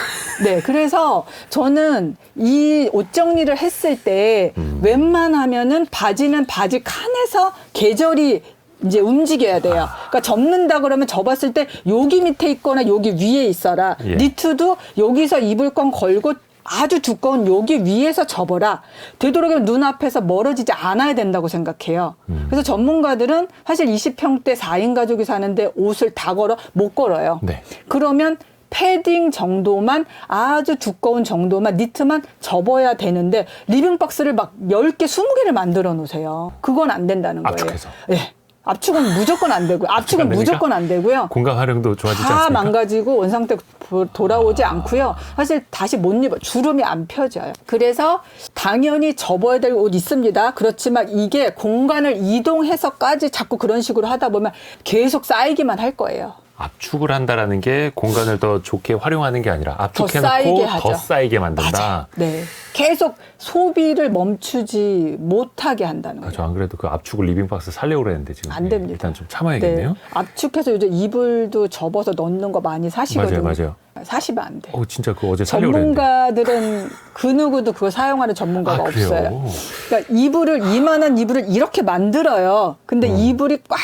네. 그래서 저는 이 옷 정리를 했을 때 웬만하면은 바지는 바지 칸에서 계절이 이제 움직여야 돼요. 그러니까 접는다 그러면 접었을 때 여기 밑에 있거나 여기 위에 있어라. 예. 니트도 여기서 입을 건 걸고 아주 두꺼운 여기 위에서 접어라. 되도록이면 눈앞에서 멀어지지 않아야 된다고 생각해요. 그래서 전문가들은 사실 20평대 4인 가족이 사는데 옷을 다 걸어 못 걸어요. 네. 그러면 패딩 정도만 아주 두꺼운 정도만 니트만 접어야 되는데 리빙박스를 막 10개, 20개를 만들어 놓으세요. 그건 안 된다는 거예요. 압축해서. 네. 압축은 무조건 안 되고요. 압축은 안 됩니까? 무조건 안 되고요. 공간 활용도 좋아지지 다 않습니까? 망가지고 원상태 돌아오지 않고요. 사실 다시 못 입어. 주름이 안 펴져요. 그래서 당연히 접어야 될 옷 있습니다. 그렇지만 이게 공간을 이동해서까지 자꾸 그런 식으로 하다 보면 계속 쌓이기만 할 거예요. 압축을 한다라는 게 공간을 더 좋게 활용하는 게 아니라 쌓이게 압축해놓고 하죠. 더 쌓이게 만든다. 맞아. 네. 계속 소비를 멈추지 못하게 한다는 아, 거예요. 저 안 그래도 그 압축을 리빙박스 살려고 그랬는데 지금 안 됩니다. 일단 좀 참아야겠네요. 네. 압축해서 요즘 이불도 접어서 넣는 거 많이 사시거든요. 맞아요. 사시면 안 돼요. 진짜 그거 어제 살려고 그랬는데. 전문가들은 그 누구도 그거 사용하는 전문가가 아, 그래요? 없어요. 그러니까 이불을 이만한 이불을 이렇게 만들어요. 근데 이불이 꽉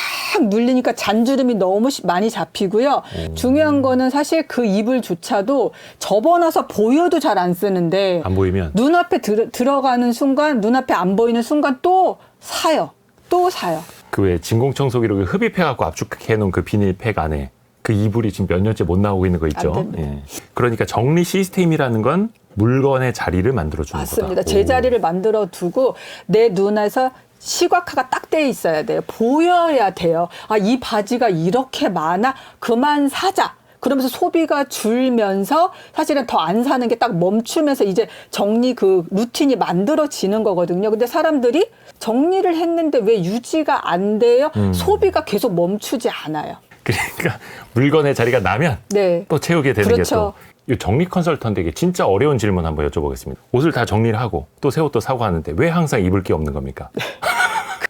눌리니까 잔주름이 너무 많이 잡히고요. 중요한 거는 사실 그 이불조차도 접어놔서 보여도 잘 안 쓰는데 안 보이면 눈앞에 들어가는 순간 눈앞에 안 보이는 순간 또 사요. 또 사요. 그 왜 진공청소기로 흡입해갖고 압축해놓은 그 비닐팩 안에 그 이불이 지금 몇 년째 못 나오고 있는 거 있죠. 안 됩니다. 예. 그러니까 정리 시스템이라는 건 물건의 자리를 만들어주는 맞습니다. 거다. 제자리를 만들어 두고 내 눈에서 시각화가 딱 돼 있어야 돼요. 보여야 돼요. 아, 이 바지가 이렇게 많아? 그만 사자. 그러면서 소비가 줄면서 사실은 더 안 사는 게 딱 멈추면서 이제 정리 그 루틴이 만들어지는 거거든요. 근데 사람들이 정리를 했는데 왜 유지가 안 돼요? 소비가 계속 멈추지 않아요. 그러니까 물건의 자리가 나면 네. 또 채우게 되는 그렇죠. 게 또 이 정리 컨설턴트에게 진짜 어려운 질문 한번 여쭤보겠습니다. 옷을 다 정리를 하고 또 새 옷도 사고 하는데 왜 항상 입을 게 없는 겁니까?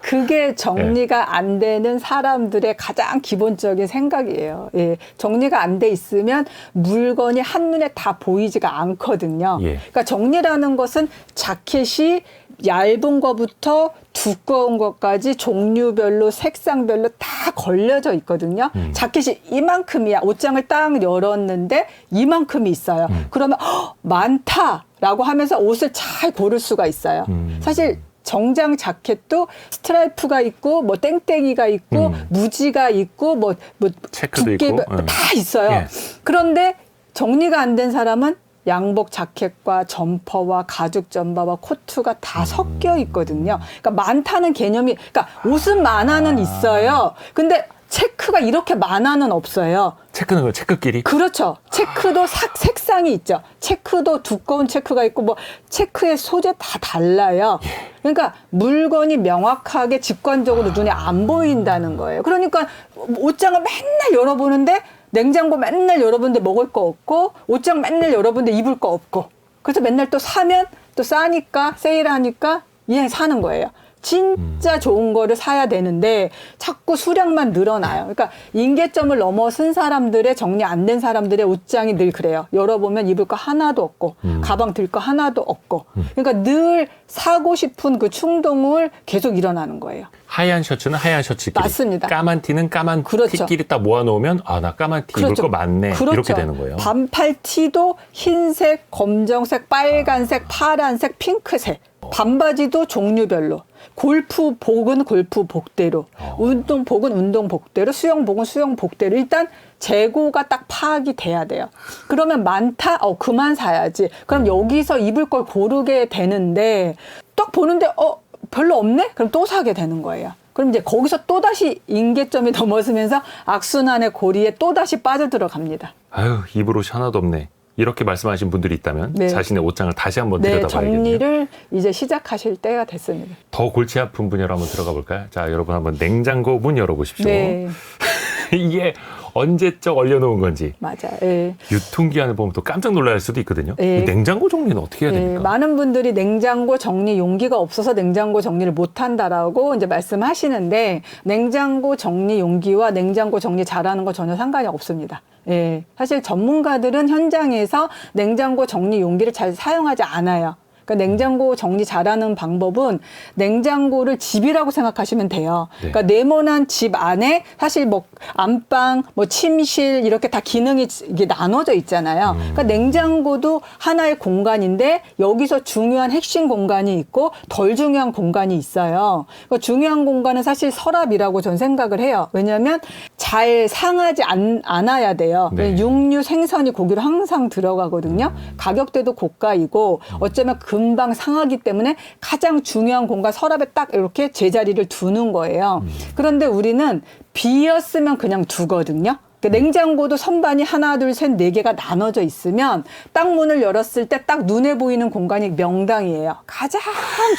그게 정리가 안 되는 사람들의 가장 기본적인 생각이에요. 예. 정리가 안 돼 있으면 물건이 한눈에 다 보이지가 않거든요. 예. 그러니까 정리라는 것은 자켓이 얇은 거부터 두꺼운 것까지 종류별로 색상별로 다 걸려져 있거든요. 자켓이 이만큼이야. 옷장을 딱 열었는데 이만큼이 있어요. 그러면 많다라고 하면서 옷을 잘 고를 수가 있어요. 사실 정장 자켓도 스트라이프가 있고 뭐 땡땡이가 있고 무지가 있고 뭐 체크도 두께 있고. 다 있어요. 예. 그런데 정리가 안 된 사람은 양복 자켓과 점퍼와 가죽 점퍼와 코트가 다 섞여 있거든요. 그러니까 많다는 개념이, 그러니까 옷은 많아는 있어요. 근데 체크가 이렇게 많아는 없어요. 체크는 거 체크끼리? 그렇죠. 체크도 색상이 있죠. 체크도 두꺼운 체크가 있고 뭐 체크의 소재 다 달라요. 그러니까 물건이 명확하게 직관적으로 눈에 안 보인다는 거예요. 그러니까 옷장을 맨날 열어보는데 냉장고 맨날 열어보는데 먹을 거 없고 옷장 맨날 열어보는데 입을 거 없고 그래서 맨날 또 사면 또 싸니까 세일하니까 그냥 사는 거예요. 진짜 좋은 거를 사야 되는데 자꾸 수량만 늘어나요. 그러니까 임계점을 넘어선 사람들의 정리 안 된 사람들의 옷장이 늘 그래요. 열어보면 입을 거 하나도 없고 가방 들 거 하나도 없고 그러니까 늘 사고 싶은 그 충동을 계속 일어나는 거예요. 하얀 셔츠는 하얀 셔츠끼리. 맞습니다. 까만 티는 까만 그렇죠. 티끼리 딱 모아놓으면 아, 나 까만 티 입을 거 많네. 그렇죠. 이렇게 되는 거예요. 반팔 티도 흰색, 검정색, 빨간색, 파란색, 핑크색. 반바지도 종류별로. 골프복은 골프복대로, 운동복은 운동복대로, 수영복은 수영복대로. 일단 재고가 딱 파악이 돼야 돼요. 그러면 많다? 그만 사야지. 그럼 여기서 입을 걸 고르게 되는데 딱 보는데 별로 없네? 그럼 또 사게 되는 거예요. 그럼 이제 거기서 또다시 임계점이 넘어서면서 악순환의 고리에 또다시 빠져들어갑니다. 아유, 입을 옷이 하나도 없네. 이렇게 말씀하신 분들이 있다면 네. 자신의 옷장을 다시 한번 네, 들여다봐야겠네요. 정리를 이제 시작하실 때가 됐습니다. 더 골치 아픈 분야로 한번 들어가 볼까요? 자, 여러분 한번 냉장고 문 열어보십시오. 네, 이게 언제적 얼려놓은 건지 맞아요. 예. 유통기한을 보면 또 깜짝 놀랄 수도 있거든요. 네. 이 냉장고 정리는 어떻게 해야 됩니까? 많은 분들이 냉장고 정리 용기가 없어서 냉장고 정리를 못한다라고 이제 말씀하시는데 냉장고 정리 용기와 냉장고 정리 잘하는 거 전혀 상관이 없습니다. 예, 사실 전문가들은 현장에서 냉장고 정리 용기를 잘 사용하지 않아요. 그러니까 냉장고 정리 잘하는 방법은 냉장고를 집이라고 생각하시면 돼요. 네. 그러니까 네모난 집 안에 사실 뭐 안방, 뭐 침실 이렇게 다 기능이 이게 나눠져 있잖아요. 그러니까 냉장고도 하나의 공간인데 여기서 중요한 핵심 공간이 있고 덜 중요한 공간이 있어요. 그러니까 중요한 공간은 사실 서랍이라고 저는 생각을 해요. 왜냐하면 잘 상하지 않아야 돼요. 네. 육류, 생선이 고기로 항상 들어가거든요. 가격대도 고가이고 어쩌면 금방 상하기 때문에 가장 중요한 공간 서랍에 딱 이렇게 제자리를 두는 거예요. 그런데 우리는 비었으면 그냥 두거든요. 냉장고도 선반이 하나, 둘, 셋, 네 개가 나눠져 있으면 딱 문을 열었을 때 딱 눈에 보이는 공간이 명당이에요. 가장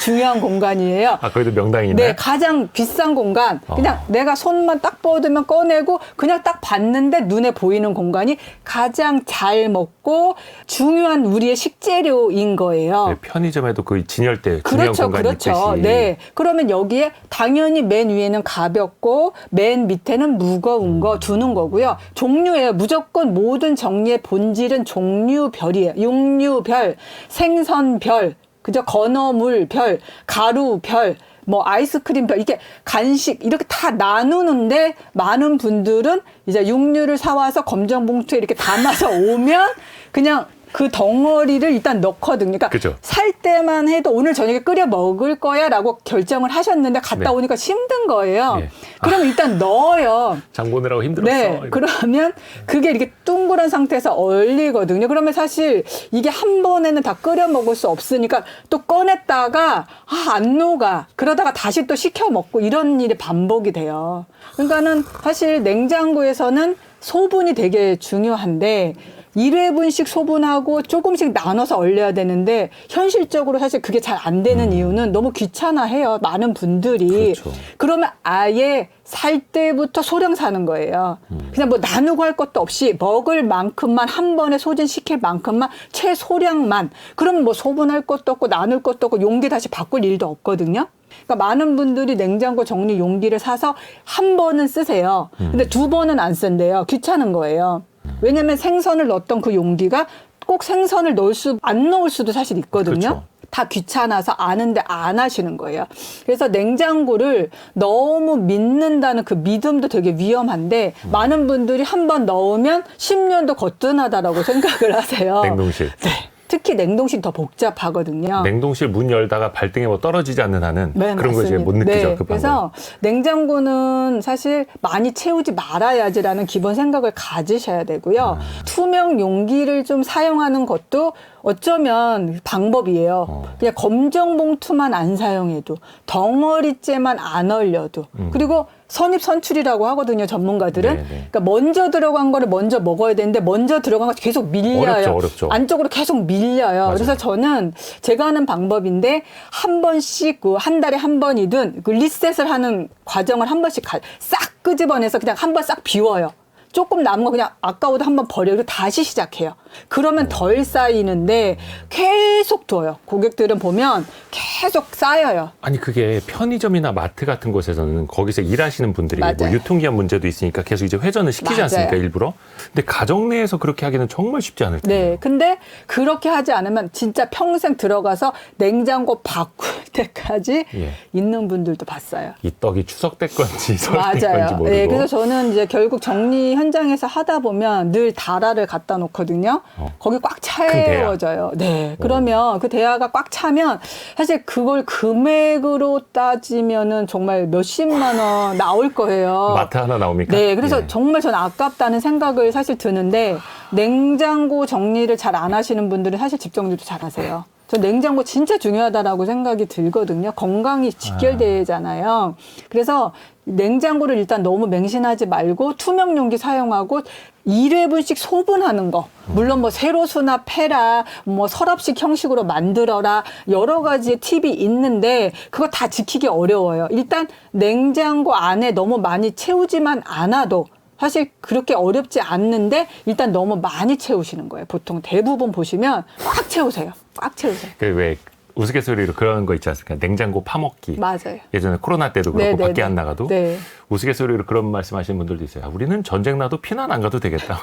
중요한 공간이에요. 아, 거기도 명당이 있나요? 네, 가장 비싼 공간. 그냥 내가 손만 딱 뻗으면 꺼내고 그냥 딱 봤는데 눈에 보이는 공간이 가장 잘 먹고 중요한 우리의 식재료인 거예요. 네, 편의점에도 그 진열대 중요한 그렇죠, 공간이 그렇죠. 있듯이. 네. 그러면 여기에 당연히 맨 위에는 가볍고 맨 밑에는 무거운 거 두는 거고요. 종류예요. 무조건 모든 정리의 본질은 종류별이에요. 육류별, 생선별, 그죠? 건어물별, 가루별, 뭐 아이스크림별, 이렇게 간식 이렇게 다 나누는데 많은 분들은 이제 육류를 사와서 검정 봉투에 이렇게 담아서 오면 그냥 그 덩어리를 일단 넣거든요. 그러니까 그죠. 살 때만 해도 오늘 저녁에 끓여 먹을 거야 라고 결정을 하셨는데 갔다 네. 오니까 힘든 거예요. 네. 그럼 일단 넣어요. 장 보느라고 힘들었어. 네. 이거. 그러면 그게 이렇게 둥그런 상태에서 얼리거든요. 그러면 사실 이게 한 번에는 다 끓여 먹을 수 없으니까 또 꺼냈다가 안 녹아. 그러다가 다시 또 식혀 먹고 이런 일이 반복이 돼요. 그러니까는 사실 냉장고에서는 소분이 되게 중요한데 1회분씩 소분하고 조금씩 나눠서 얼려야 되는데 현실적으로 사실 그게 잘 안 되는 이유는 너무 귀찮아해요. 많은 분들이. 그렇죠. 그러면 아예 살 때부터 소량 사는 거예요. 그냥 뭐 나누고 할 것도 없이 먹을 만큼만 한 번에 소진시킬 만큼만 최소량만. 그러면 뭐 소분할 것도 없고 나눌 것도 없고 용기 다시 바꿀 일도 없거든요. 그러니까 많은 분들이 냉장고 정리 용기를 사서 한 번은 쓰세요. 근데 두 번은 안 쓴대요. 귀찮은 거예요. 왜냐면 생선을 넣었던 그 용기가 꼭 생선을 안 넣을 수도 사실 있거든요. 그렇죠. 다 귀찮아서 아는데 안 하시는 거예요. 그래서 냉장고를 너무 믿는다는 그 믿음도 되게 위험한데 많은 분들이 한 번 넣으면 10년도 거뜬하다라고 생각을 하세요. 냉동실. 네. 특히 냉동실 더 복잡하거든요. 냉동실 문 열다가 발등에 뭐 떨어지지 않는 한은 네, 그런 거 이제 못 느끼죠. 네, 그 방법. 그래서 냉장고는 사실 많이 채우지 말아야지라는 기본 생각을 가지셔야 되고요. 투명 용기를 좀 사용하는 것도 어쩌면 방법이에요. 그냥 검정 봉투만 안 사용해도 덩어리째만 안 얼려도 그리고 선입선출이라고 하거든요, 전문가들은. 네네. 그러니까 먼저 들어간 거를 먼저 먹어야 되는데 먼저 들어간 거 계속 밀려요. 어렵죠. 안쪽으로 계속 밀려요. 맞아요. 그래서 저는 제가 하는 방법인데 한 번씩 한 달에 한 번이든 리셋을 하는 과정을 한 번씩 싹 끄집어내서 그냥 한 번 싹 비워요. 조금 남은 거 그냥 아까워도 한번 버리고 다시 시작해요. 그러면 덜 쌓이는데 계속 둬요. 고객들은 보면 계속 쌓여요. 아니 그게 편의점이나 마트 같은 곳에서는 거기서 일하시는 분들이 뭐 맞아요. 유통기한 문제도 있으니까 계속 이제 회전을 시키지 맞아요. 않습니까 일부러? 근데 가정 내에서 그렇게 하기는 정말 쉽지 않을 텐데요. 네. 근데 그렇게 하지 않으면 진짜 평생 들어가서 냉장고 바꿀 때까지 예. 있는 분들도 봤어요. 이 떡이 추석 때 건지 설 때 건지 맞아요. 모르고. 네, 그래서 저는 이제 결국 정리 현장에서 하다 보면 늘 다라를 갖다 놓거든요. 거기 꽉 채워져요. 네. 그러면 그 대야가 꽉 차면 사실 그걸 금액으로 따지면은 정말 몇십만 원 나올 거예요. 마트 하나 나옵니까? 네, 그래서 예. 정말 전 아깝다는 생각을 사실 드는데 냉장고 정리를 잘 안 하시는 분들은 사실 집 정리도 잘 하세요. 저 냉장고 진짜 중요하다라고 생각이 들거든요. 건강이 직결되잖아요. 그래서 냉장고를 일단 너무 맹신하지 말고 투명 용기 사용하고 1회분씩 소분하는 거. 물론 뭐 세로수나 페라, 뭐 서랍식 형식으로 만들어라. 여러 가지 팁이 있는데 그거 다 지키기 어려워요. 일단 냉장고 안에 너무 많이 채우지만 않아도 사실 그렇게 어렵지 않는데 일단 너무 많이 채우시는 거예요. 보통 대부분 보시면 꽉 채우세요. 꽉 채우세요. 그 왜 우스갯소리로 그런 거 있지 않습니까? 냉장고 파먹기. 맞아요. 예전에 코로나 때도 그렇고 네네네. 밖에 안 나가도 네. 우스갯소리로 그런 말씀하시는 분들도 있어요. 아, 우리는 전쟁 나도 피난 안 가도 되겠다.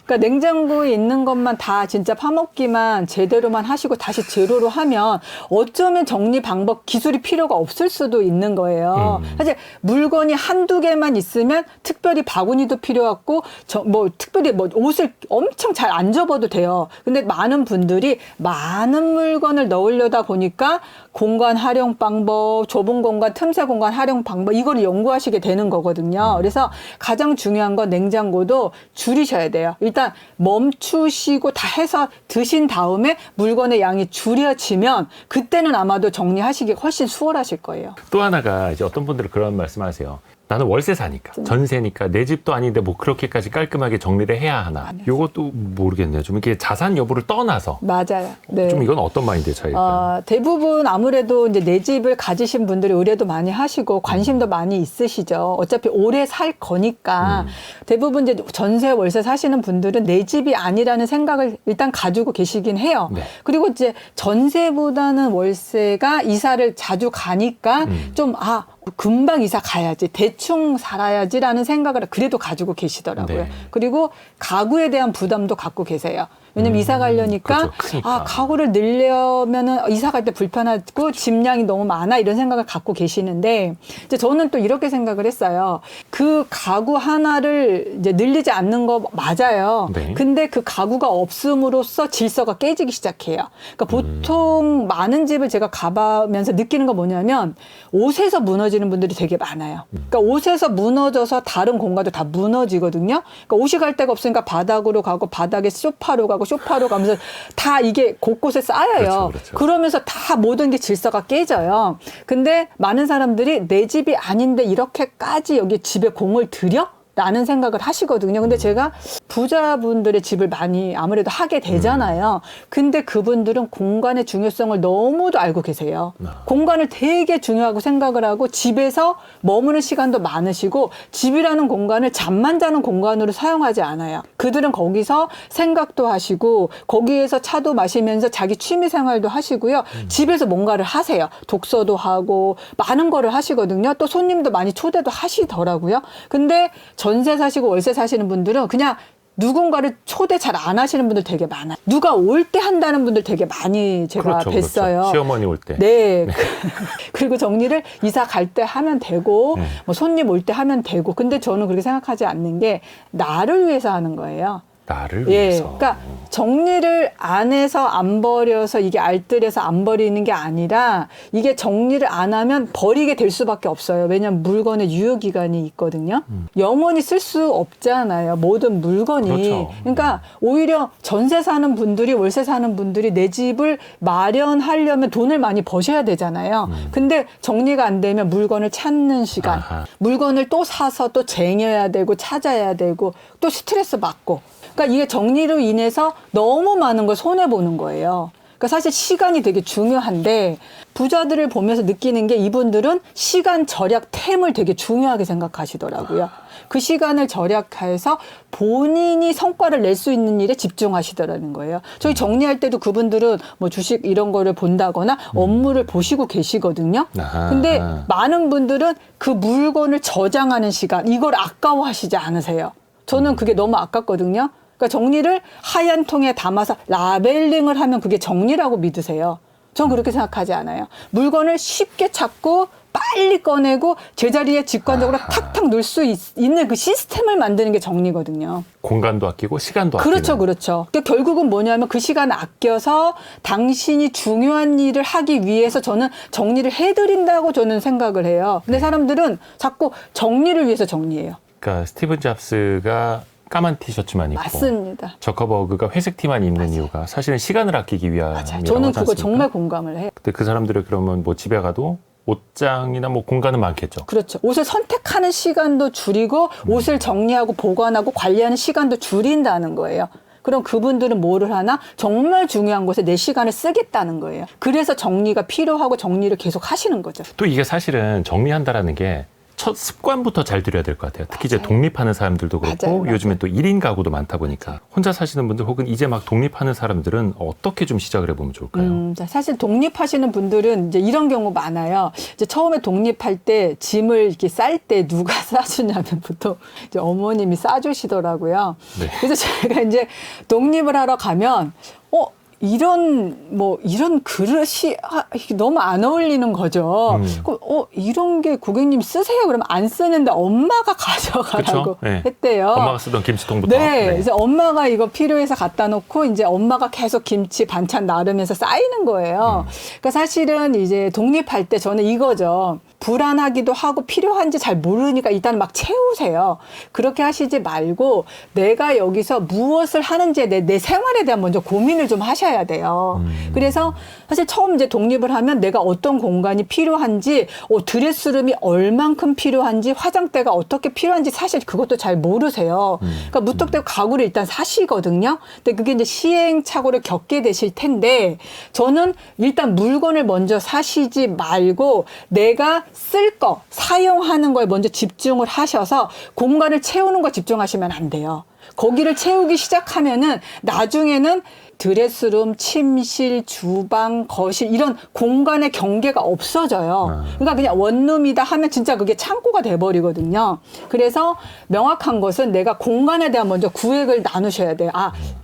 그러니까 냉장고에 있는 것만 다 진짜 파먹기만 제대로만 하시고 다시 제로로 하면 어쩌면 정리 방법 기술이 필요가 없을 수도 있는 거예요. 사실 물건이 한두 개만 있으면 특별히 바구니도 필요 없고 뭐 특별히 뭐 옷을 엄청 잘 안 접어도 돼요. 근데 많은 분들이 많은 물건을 넣으려다 보니까 공간 활용 방법, 좁은 공간, 틈새 공간 활용 방법 이걸 연구하시게 되는 거거든요. 그래서 가장 중요한 건 냉장고도 줄이셔야 돼요. 일단 멈추시고 다 해서 드신 다음에 물건의 양이 줄여지면 그때는 아마도 정리하시기 훨씬 수월하실 거예요. 또 하나가 이제 어떤 분들은 그런 말씀하세요. 나는 월세 사니까 전세니까 내 집도 아닌데 뭐 그렇게까지 깔끔하게 정리를 해야 하나. 요것도 모르겠네요. 좀 이렇게 자산 여부를 떠나서 맞아요. 네. 좀 이건 어떤 마인드의 차이일까요? 대부분 아무래도 이제 내 집을 가지신 분들이 의뢰도 많이 하시고 관심도 많이 있으시죠. 어차피 오래 살 거니까 대부분 이제 전세 월세 사시는 분들은 내 집이 아니라는 생각을 일단 가지고 계시긴 해요. 네. 그리고 이제 전세보다는 월세가 이사를 자주 가니까 좀 금방 이사 가야지 대충 살아야지라는 생각을 그래도 가지고 계시더라고요. 네. 그리고 가구에 대한 부담도 갖고 계세요. 왜냐면 이사 가려니까 그렇죠. 크니까. 가구를 늘려면은 이사 갈 때 불편하고 짐량이 너무 많아 이런 생각을 갖고 계시는데 이제 저는 또 이렇게 생각을 했어요. 그 가구 하나를 이제 늘리지 않는 거 맞아요. 네. 근데 그 가구가 없음으로써 질서가 깨지기 시작해요. 그러니까 보통 많은 집을 제가 가보면서 느끼는 거 뭐냐면 옷에서 무너지는 분들이 되게 많아요. 그러니까 옷에서 무너져서 다른 공간도 다 무너지거든요. 그러니까 옷이 갈 데가 없으니까 바닥으로 가고 바닥에 소파로 가고 소파로 가면서 다 이게 곳곳에 쌓여요. 그렇죠, 그렇죠. 그러면서 다 모든 게 질서가 깨져요. 근데 많은 사람들이 내 집이 아닌데 이렇게까지 여기 집에 공을 들여? 라는 생각을 하시거든요. 근데 제가 부자분들의 집을 많이 아무래도 하게 되잖아요. 근데 그분들은 공간의 중요성을 너무도 알고 계세요. 공간을 되게 중요하고 생각을 하고 집에서 머무는 시간도 많으시고 집이라는 공간을 잠만 자는 공간으로 사용하지 않아요. 그들은 거기서 생각도 하시고 거기에서 차도 마시면서 자기 취미 생활도 하시고요. 집에서 뭔가를 하세요. 독서도 하고 많은 거를 하시거든요. 또 손님도 많이 초대도 하시더라고요. 근데 전세 사시고 월세 사시는 분들은 그냥 누군가를 초대 잘 안 하시는 분들 되게 많아요. 누가 올 때 한다는 분들 되게 많이 제가 그렇죠, 뵀어요. 그렇죠. 시어머니 올 때. 네. 그리고 정리를 이사 갈 때 하면 되고 뭐 손님 올 때 하면 되고 근데 저는 그렇게 생각하지 않는 게 나를 위해서 하는 거예요. 나를 예, 위해서. 그러니까 정리를 안 해서 안 버려서 이게 알뜰해서 안 버리는 게 아니라 이게 정리를 안 하면 버리게 될 수밖에 없어요. 왜냐하면 물건의 유효기간이 있거든요. 영원히 쓸 수 없잖아요. 모든 물건이. 그렇죠. 그러니까 오히려 전세 사는 분들이 월세 사는 분들이 내 집을 마련하려면 돈을 많이 버셔야 되잖아요. 근데 정리가 안 되면 물건을 찾는 시간, 아하. 물건을 또 사서 또 쟁여야 되고 찾아야 되고 또 스트레스 받고. 그러니까 이게 정리로 인해서 너무 많은 걸 손해보는 거예요. 그러니까 사실 시간이 되게 중요한데 부자들을 보면서 느끼는 게 이분들은 시간 절약템을 되게 중요하게 생각하시더라고요. 그 시간을 절약해서 본인이 성과를 낼 수 있는 일에 집중하시더라는 거예요. 저희 정리할 때도 그분들은 뭐 주식 이런 거를 본다거나 업무를 보시고 계시거든요. 아하. 근데 많은 분들은 그 물건을 저장하는 시간, 이걸 아까워하시지 않으세요. 저는 그게 너무 아깝거든요. 그러니까 정리를 하얀 통에 담아서 라벨링을 하면 그게 정리라고 믿으세요. 전 그렇게 생각하지 않아요. 물건을 쉽게 찾고 빨리 꺼내고 제자리에 직관적으로 탁탁 놓을 수 있는 그 시스템을 만드는 게 정리거든요. 공간도 아끼고 시간도 그렇죠, 아끼는. 그렇죠. 그러니까 결국은 뭐냐면 그 시간을 아껴서 당신이 중요한 일을 하기 위해서 저는 정리를 해드린다고 저는 생각을 해요. 근데 사람들은 자꾸 정리를 위해서 정리해요. 그러니까 스티븐 잡스가 까만 티셔츠만 입고 맞습니다. 저커버그가 회색 티만 입는 이유가 사실은 시간을 아끼기 위함이라고 맞아요. 하지 저는 그거 않습니까? 정말 공감을 해요. 근데 그 사람들을 그러면 뭐 집에 가도 옷장이나 뭐 공간은 많겠죠. 그렇죠. 옷을 선택하는 시간도 줄이고 옷을 정리하고 보관하고 관리하는 시간도 줄인다는 거예요. 그럼 그분들은 뭐를 하나? 정말 중요한 곳에 내 시간을 쓰겠다는 거예요. 그래서 정리가 필요하고 정리를 계속 하시는 거죠. 또 이게 사실은 정리한다라는 게 첫 습관부터 잘 들여야 될 것 같아요. 특히 이제 맞아요. 독립하는 사람들도 그렇고 맞아요, 맞아요. 요즘엔 또 1인 가구도 많다 보니까 혼자 사시는 분들 혹은 이제 막 독립하는 사람들은 어떻게 좀 시작을 해보면 좋을까요? 자, 사실 독립하시는 분들은 이제 이런 경우 많아요. 이제 처음에 독립할 때 짐을 이렇게 쌀 때 누가 싸주냐면 보통 이제 어머님이 싸주시더라고요. 네. 그래서 제가 이제 독립을 하러 가면, 이런 그릇이 이게 너무 안 어울리는 거죠. 그럼 이런 게 고객님 쓰세요. 그러면 안 쓰는데 엄마가 가져가라고 그쵸? 네. 했대요. 엄마가 쓰던 김치통부터. 네, 이제 엄마가 이거 필요해서 갖다 놓고 이제 엄마가 계속 김치 반찬 나르면서 쌓이는 거예요. 그러니까 사실은 이제 독립할 때 저는 이거죠. 불안하기도 하고 필요한지 잘 모르니까 일단 막 채우세요. 그렇게 하시지 말고 내가 여기서 무엇을 하는지에 내 생활에 대한 먼저 고민을 좀 하셔야 돼요. 그래서 사실 처음 이제 독립을 하면 내가 어떤 공간이 필요한지, 드레스룸이 얼만큼 필요한지, 화장대가 어떻게 필요한지 사실 그것도 잘 모르세요. 그러니까 무턱대고 가구를 일단 사시거든요. 근데 그게 이제 시행착오를 겪게 되실 텐데 저는 일단 물건을 먼저 사시지 말고 내가 쓸 거, 사용하는 거에 먼저 집중을 하셔서 공간을 채우는 거 집중하시면 안 돼요. 거기를 채우기 시작하면은 나중에는 드레스룸, 침실, 주방, 거실 이런 공간의 경계가 없어져요. 그러니까 그냥 원룸이다 하면 진짜 그게 창고가 돼버리거든요. 그래서 명확한 것은 내가 공간에 대한 먼저 구획을 나누셔야 돼요.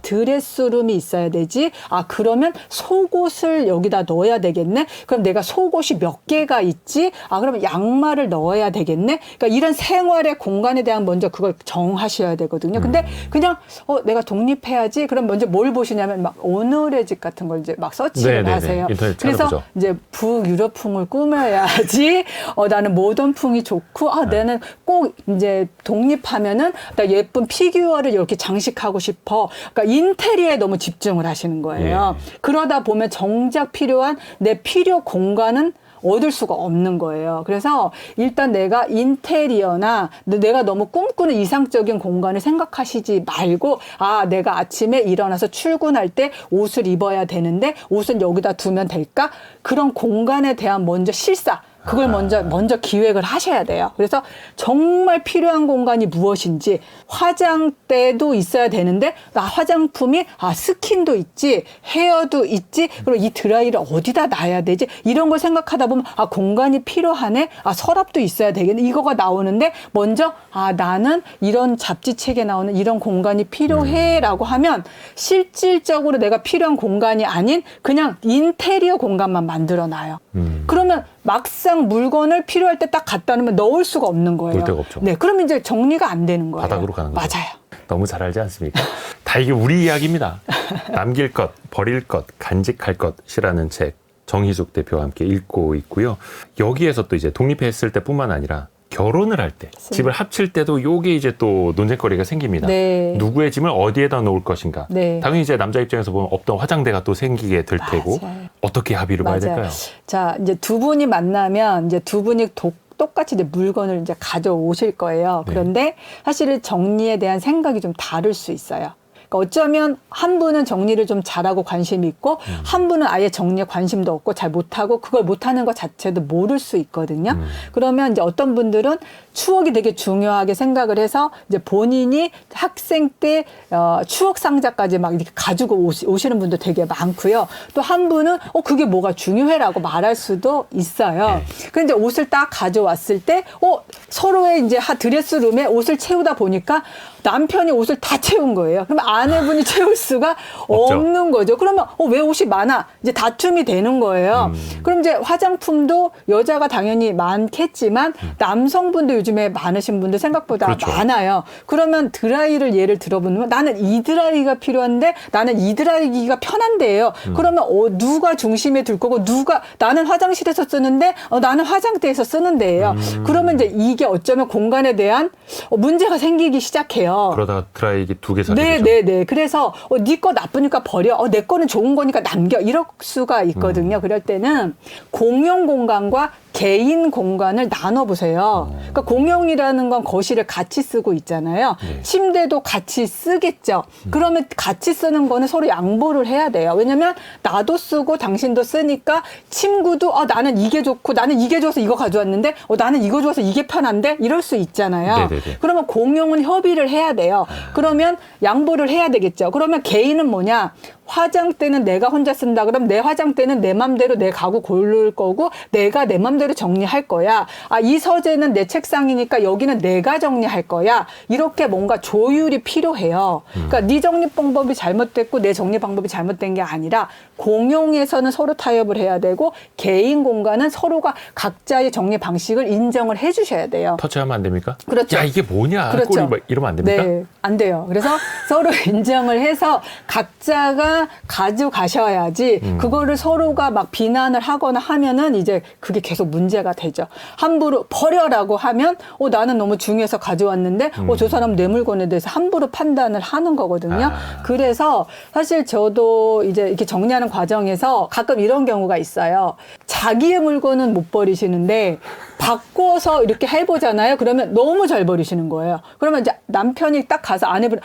드레스룸이 있어야 되지. 그러면 속옷을 여기다 넣어야 되겠네. 그럼 내가 속옷이 몇 개가 있지. 그러면 양말을 넣어야 되겠네. 그러니까 이런 생활의 공간에 대한 먼저 그걸 정하셔야 되거든요. 근데 그냥 내가 독립해야지. 그럼 먼저 뭘 보시냐면 막 오늘의 집 같은 걸 이제 막 서치를 네네네. 하세요. 인터넷 그래서 찾아보죠. 이제 북유럽풍을 꾸며야지. 나는 모던풍이 좋고, 나는 꼭 이제 독립하면은 나 예쁜 피규어를 이렇게 장식하고 싶어. 그러니까 인테리어에 너무 집중을 하시는 거예요. 그러다 보면 정작 필요한 내 필요 공간은 얻을 수가 없는 거예요. 그래서 일단 내가 인테리어나 내가 너무 꿈꾸는 이상적인 공간을 생각하시지 말고 내가 아침에 일어나서 출근할 때 옷을 입어야 되는데 옷은 여기다 두면 될까? 그런 공간에 대한 먼저 실사 그걸 먼저 기획을 하셔야 돼요. 그래서 정말 필요한 공간이 무엇인지 화장대도 있어야 되는데 나 화장품이 스킨도 있지 헤어도 있지 그리고 이 드라이를 어디다 놔야 되지 이런 걸 생각하다 보면 공간이 필요하네 서랍도 있어야 되겠네 이거가 나오는데 먼저 나는 이런 잡지책에 나오는 이런 공간이 필요해 라고 하면 실질적으로 내가 필요한 공간이 아닌 그냥 인테리어 공간만 만들어 놔요. 그러면 막상 물건을 필요할 때 딱 갖다 놓으면 넣을 수가 없는 거예요. 놓을 데가 없죠. 네, 그러면 이제 정리가 안 되는 거예요. 바닥으로 가는 거죠. 맞아요. 너무 잘 알지 않습니까? 다 이게 우리 이야기입니다. 남길 것, 버릴 것, 간직할 것이라는 책 정희숙 대표와 함께 읽고 있고요. 여기에서 또 이제 독립했을 때뿐만 아니라 결혼을 할 때, 집을 합칠 때도 요게 이제 또 논쟁거리가 생깁니다. 네. 누구의 짐을 어디에다 놓을 것인가. 네. 당연히 이제 남자 입장에서 보면 없던 화장대가 또 생기게 될 테고 맞아요. 어떻게 합의를 봐야 맞아요. 될까요? 자, 이제 두 분이 만나면 이제 두 분이 똑같이 이제 물건을 이제 가져오실 거예요. 네. 그런데 사실 정리에 대한 생각이 좀 다를 수 있어요. 그러니까 어쩌면 한 분은 정리를 좀 잘하고 관심이 있고 한 분은 아예 정리에 관심도 없고 잘 못하고 그걸 못하는 것 자체도 모를 수 있거든요. 그러면 이제 어떤 분들은 추억이 되게 중요하게 생각을 해서 이제 본인이 학생 때 추억 상자까지 막 이렇게 가지고 오시는 분도 되게 많고요. 또 한 분은 그게 뭐가 중요해라고 말할 수도 있어요. 근데 이제 옷을 딱 가져왔을 때 서로의 이제 드레스룸에 옷을 채우다 보니까 남편이 옷을 다 채운 거예요. 그러면 아내분이 채울 수가 없는 거죠. 그러면 왜 옷이 많아? 이제 다툼이 되는 거예요. 그럼 이제 화장품도 여자가 당연히 많겠지만 남성분도 요즘에 많으신 분들 생각보다 그렇죠. 많아요. 그러면 드라이를 예를 들어보면 나는 이 드라이가 필요한데 나는 이 드라이기가 편한데요. 그러면 누가 중심에 둘 거고 나는 화장실에서 쓰는데 나는 화장대에서 쓰는데요. 그러면 이제 이게 어쩌면 공간에 대한 문제가 생기기 시작해요. 그러다가 드라이기 2개 사게 되죠. 네. 그래서 네 거 나쁘니까 버려. 내 거는 좋은 거니까 남겨. 이럴 수가 있거든요. 그럴 때는 공용 공간과 개인 공간을 나눠보세요. 그러니까 공용이라는 건 거실을 같이 쓰고 있잖아요. 네. 침대도 같이 쓰겠죠. 그러면 같이 쓰는 거는 서로 양보를 해야 돼요. 왜냐면 나도 쓰고 당신도 쓰니까 친구도 나는 이게 좋고 나는 이게 좋아서 이거 가져왔는데 나는 이거 좋아서 이게 편한데 이럴 수 있잖아요. 네네네. 그러면 공용은 협의를 해야 돼요. 그러면 양보를 해야 되겠죠. 그러면 개인은 뭐냐? 화장대는 내가 혼자 쓴다. 그럼 내 화장대는 내 맘대로 내 가구 고를 거고 내가 내 맘대로 정리할 거야. 이 서재는 내 책상이니까 여기는 내가 정리할 거야. 이렇게 뭔가 조율이 필요해요. 그러니까 네 정리 방법이 잘못됐고 내 정리 방법이 잘못된 게 아니라 공용에서는 서로 타협을 해야 되고 개인 공간은 서로가 각자의 정리 방식을 인정을 해 주셔야 돼요. 터치하면 안 됩니까? 그렇죠. 야, 이게 뭐냐? 그렇죠. 꼴이 뭐 이러면 안 됩니까? 네, 안 돼요. 그래서 서로 인정을 해서 각자가 가져가셔야지 그거를 서로가 막 비난을 하거나 하면은 이제 그게 계속 문제가 되죠. 함부로 버려라고 하면 나는 너무 중요해서 가져왔는데 저 사람 내 물건에 대해서 함부로 판단을 하는 거거든요. 그래서 사실 저도 이제 이렇게 정리하는 과정에서 가끔 이런 경우가 있어요. 자기의 물건은 못 버리시는데 바꿔서 이렇게 해보잖아요. 그러면 너무 잘 버리시는 거예요. 그러면 이제 남편이 딱 가서 아내분,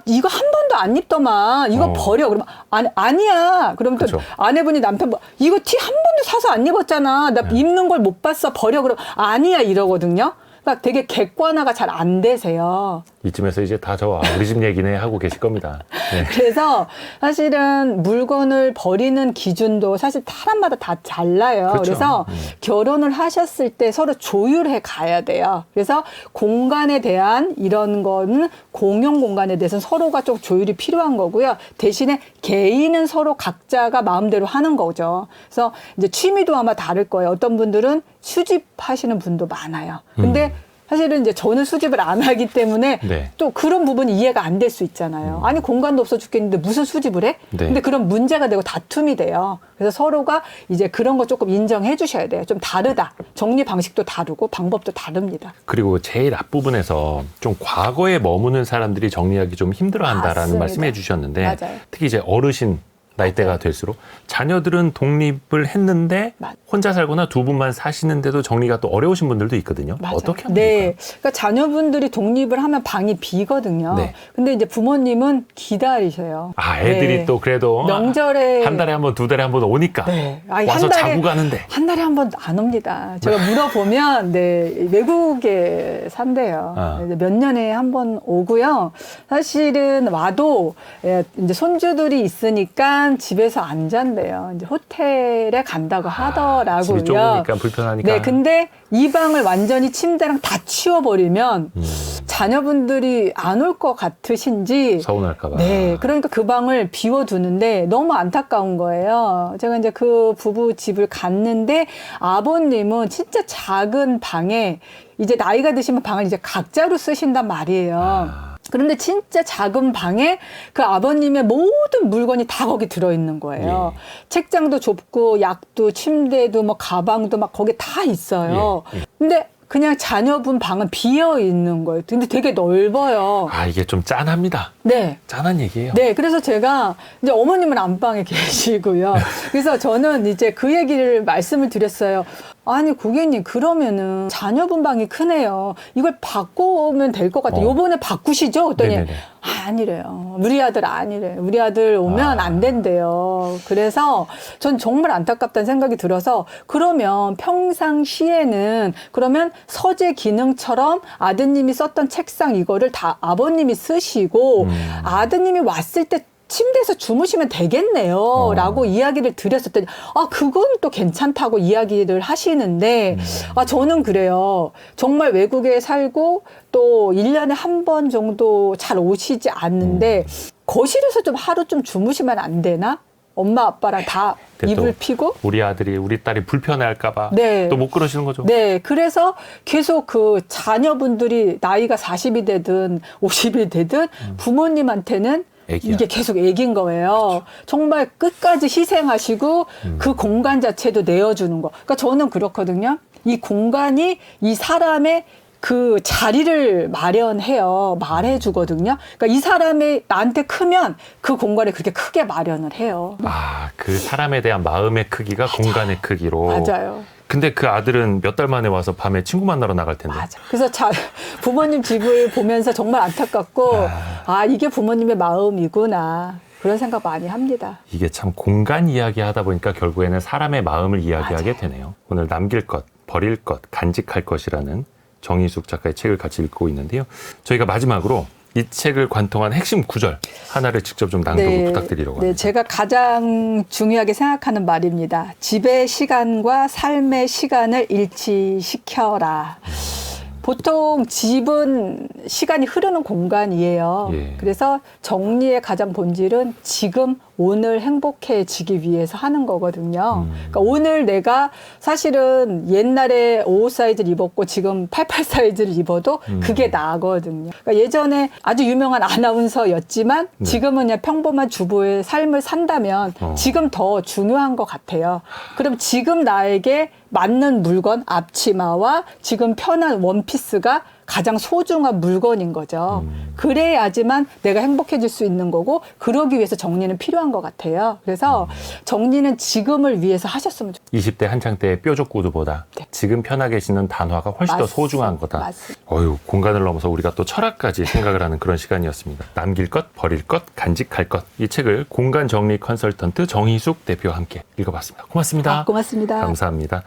이거 한 번도 안 입더만, 이거 버려. 그러면 아니야. 그러면 또 그쵸. 아내분이 남편, 이거 티 한 번도 사서 안 입었잖아. 나 입는 걸 못 봤어. 버려. 그럼 아니야. 이러거든요. 그러니까 되게 객관화가 잘 안 되세요. 이쯤에서 이제 다 저와 우리 집 얘기네 하고 계실 겁니다. 네. 그래서 사실은 물건을 버리는 기준도 사실 사람마다 다 달라요. 그렇죠. 그래서 결혼을 하셨을 때 서로 조율해 가야 돼요. 그래서 공간에 대한 이런 거는 공용 공간에 대해서는 서로가 좀 조율이 필요한 거고요. 대신에 개인은 서로 각자가 마음대로 하는 거죠. 그래서 이제 취미도 아마 다를 거예요. 어떤 분들은 수집하시는 분도 많아요. 근데 사실은 이제 저는 수집을 안 하기 때문에 네. 또 그런 부분이 이해가 안 될 수 있잖아요. 아니 공간도 없어 죽겠는데 무슨 수집을 해? 네. 근데 그런 문제가 되고 다툼이 돼요. 그래서 서로가 이제 그런 거 조금 인정해 주셔야 돼요. 좀 다르다. 정리 방식도 다르고 방법도 다릅니다. 그리고 제일 앞부분에서 좀 과거에 머무는 사람들이 정리하기 좀 힘들어한다라는 맞습니다. 말씀해 주셨는데 맞아요. 특히 이제 어르신 나이대가 될수록 자녀들은 독립을 했는데 맞- 혼자 살거나 두 분만 사시는데도 정리가 또 어려우신 분들도 있거든요. 맞아요. 어떻게 하면 네. 될까요? 그러니까 자녀분들이 독립을 하면 방이 비거든요. 네. 근데 이제 부모님은 기다리셔요. 애들이 네. 또 그래도 명절에 한 달에 한 번, 두 달에 한 번 오니까 네. 와서 자고 가는데. 한 달에 한 번 안 옵니다. 제가 물어보면, 외국에 산대요. 몇 년에 한 번 오고요. 사실은 와도, 이제 손주들이 있으니까 집에서 안 잔대요. 이제 호텔에 간다고 하더라고요. 집이 좁으니까 불편하니까. 네, 근데 이 방을 완전히 침대랑 다 치워버리면 자녀분들이 안 올 것 같으신지 서운할까 봐. 네, 그러니까 그 방을 비워두는데 너무 안타까운 거예요. 제가 이제 그 부부 집을 갔는데 아버님은 진짜 작은 방에 이제 나이가 드시면 방을 이제 각자로 쓰신단 말이에요. 그런데 진짜 작은 방에 그 아버님의 모든 물건이 다 거기 들어있는 거예요. 예. 책장도 좁고 약도 침대도 뭐 가방도 막 거기 다 있어요. 예. 근데 그냥 자녀분 방은 비어 있는 거예요. 근데 되게 넓어요. 아, 이게 좀 짠합니다. 네. 짠한 얘기예요. 네, 그래서 제가 이제 어머님은 안방에 계시고요. 그래서 저는 이제 그 얘기를 말씀을 드렸어요. 아니, 고객님, 그러면은 자녀분 방이 크네요. 이걸 바꾸면 될 것 같아요. 요번에 바꾸시죠? 그랬더니 네네네. 아니래요. 우리 아들 아니래. 우리 아들 오면 안 된대요. 그래서 전 정말 안타깝다는 생각이 들어서 그러면 평상시에는 그러면 서재 기능처럼 아드님이 썼던 책상 이거를 다 아버님이 쓰시고 아드님이 왔을 때 침대에서 주무시면 되겠네요. 라고 이야기를 드렸었더니, 아, 그건 또 괜찮다고 이야기를 하시는데, 아, 저는 그래요. 정말 외국에 살고 또 1년에 한 번 정도 잘 오시지 않는데, 거실에서 좀 하루 좀 주무시면 안 되나? 엄마, 아빠랑 다 근데 또 이불 피고? 우리 아들이 우리 딸이 불편해할까봐 네. 또 못 그러시는 거죠. 네, 그래서 계속 그 자녀분들이 나이가 40이 되든 50이 되든 부모님한테는 애기야. 이게 계속 애기인 거예요. 정말 끝까지 희생하시고 그 공간 자체도 내어주는 거. 그러니까 저는 그렇거든요. 이 공간이 이 사람의 그 자리를 마련해요. 말해주거든요. 그러니까 이 사람이 나한테 크면 그 공간을 그렇게 크게 마련을 해요. 아, 그 사람에 대한 마음의 크기가 공간의 크기로. 맞아요. 근데 그 아들은 몇 달 만에 와서 밤에 친구 만나러 나갈 텐데. 맞아. 그래서 부모님 집을 보면서 정말 안타깝고, 아, 이게 부모님의 마음이구나. 그런 생각 많이 합니다. 이게 참 공간 이야기 하다 보니까 결국에는 사람의 마음을 이야기하게 맞아요. 되네요. 오늘 남길 것, 버릴 것, 간직할 것이라는 정희숙 작가의 책을 같이 읽고 있는데요. 저희가 마지막으로 이 책을 관통한 핵심 구절 하나를 직접 좀 낭독을 부탁드리려고 합니다. 네, 제가 가장 중요하게 생각하는 말입니다. 집의 시간과 삶의 시간을 일치시켜라. 보통 집은 시간이 흐르는 공간이에요. 예. 그래서 정리의 가장 본질은 지금 오늘 행복해지기 위해서 하는 거거든요. 그러니까 오늘 내가 사실은 옛날에 55 사이즈를 입었고 지금 88 사이즈를 입어도 그게 나거든요. 그러니까 예전에 아주 유명한 아나운서였지만 네. 지금은 그냥 평범한 주부의 삶을 산다면 지금 더 중요한 것 같아요. 그럼 지금 나에게 맞는 물건, 앞치마와 지금 편한 원피스가 가장 소중한 물건인 거죠. 그래야지만 내가 행복해질 수 있는 거고 그러기 위해서 정리는 필요한 것 같아요. 그래서 정리는 지금을 위해서 하셨으면 좋겠어요. 20대 한창 때의 뾰족 구두보다 네. 지금 편하게 신는 단화가 훨씬 더 소중한 거다. 맞습니다. 어휴, 공간을 넘어서 우리가 또 철학까지 생각을 하는 그런 시간이었습니다. 남길 것, 버릴 것, 간직할 것. 이 책을 공간 정리 컨설턴트 정희숙 대표와 함께 읽어봤습니다. 고맙습니다. 고맙습니다. 감사합니다.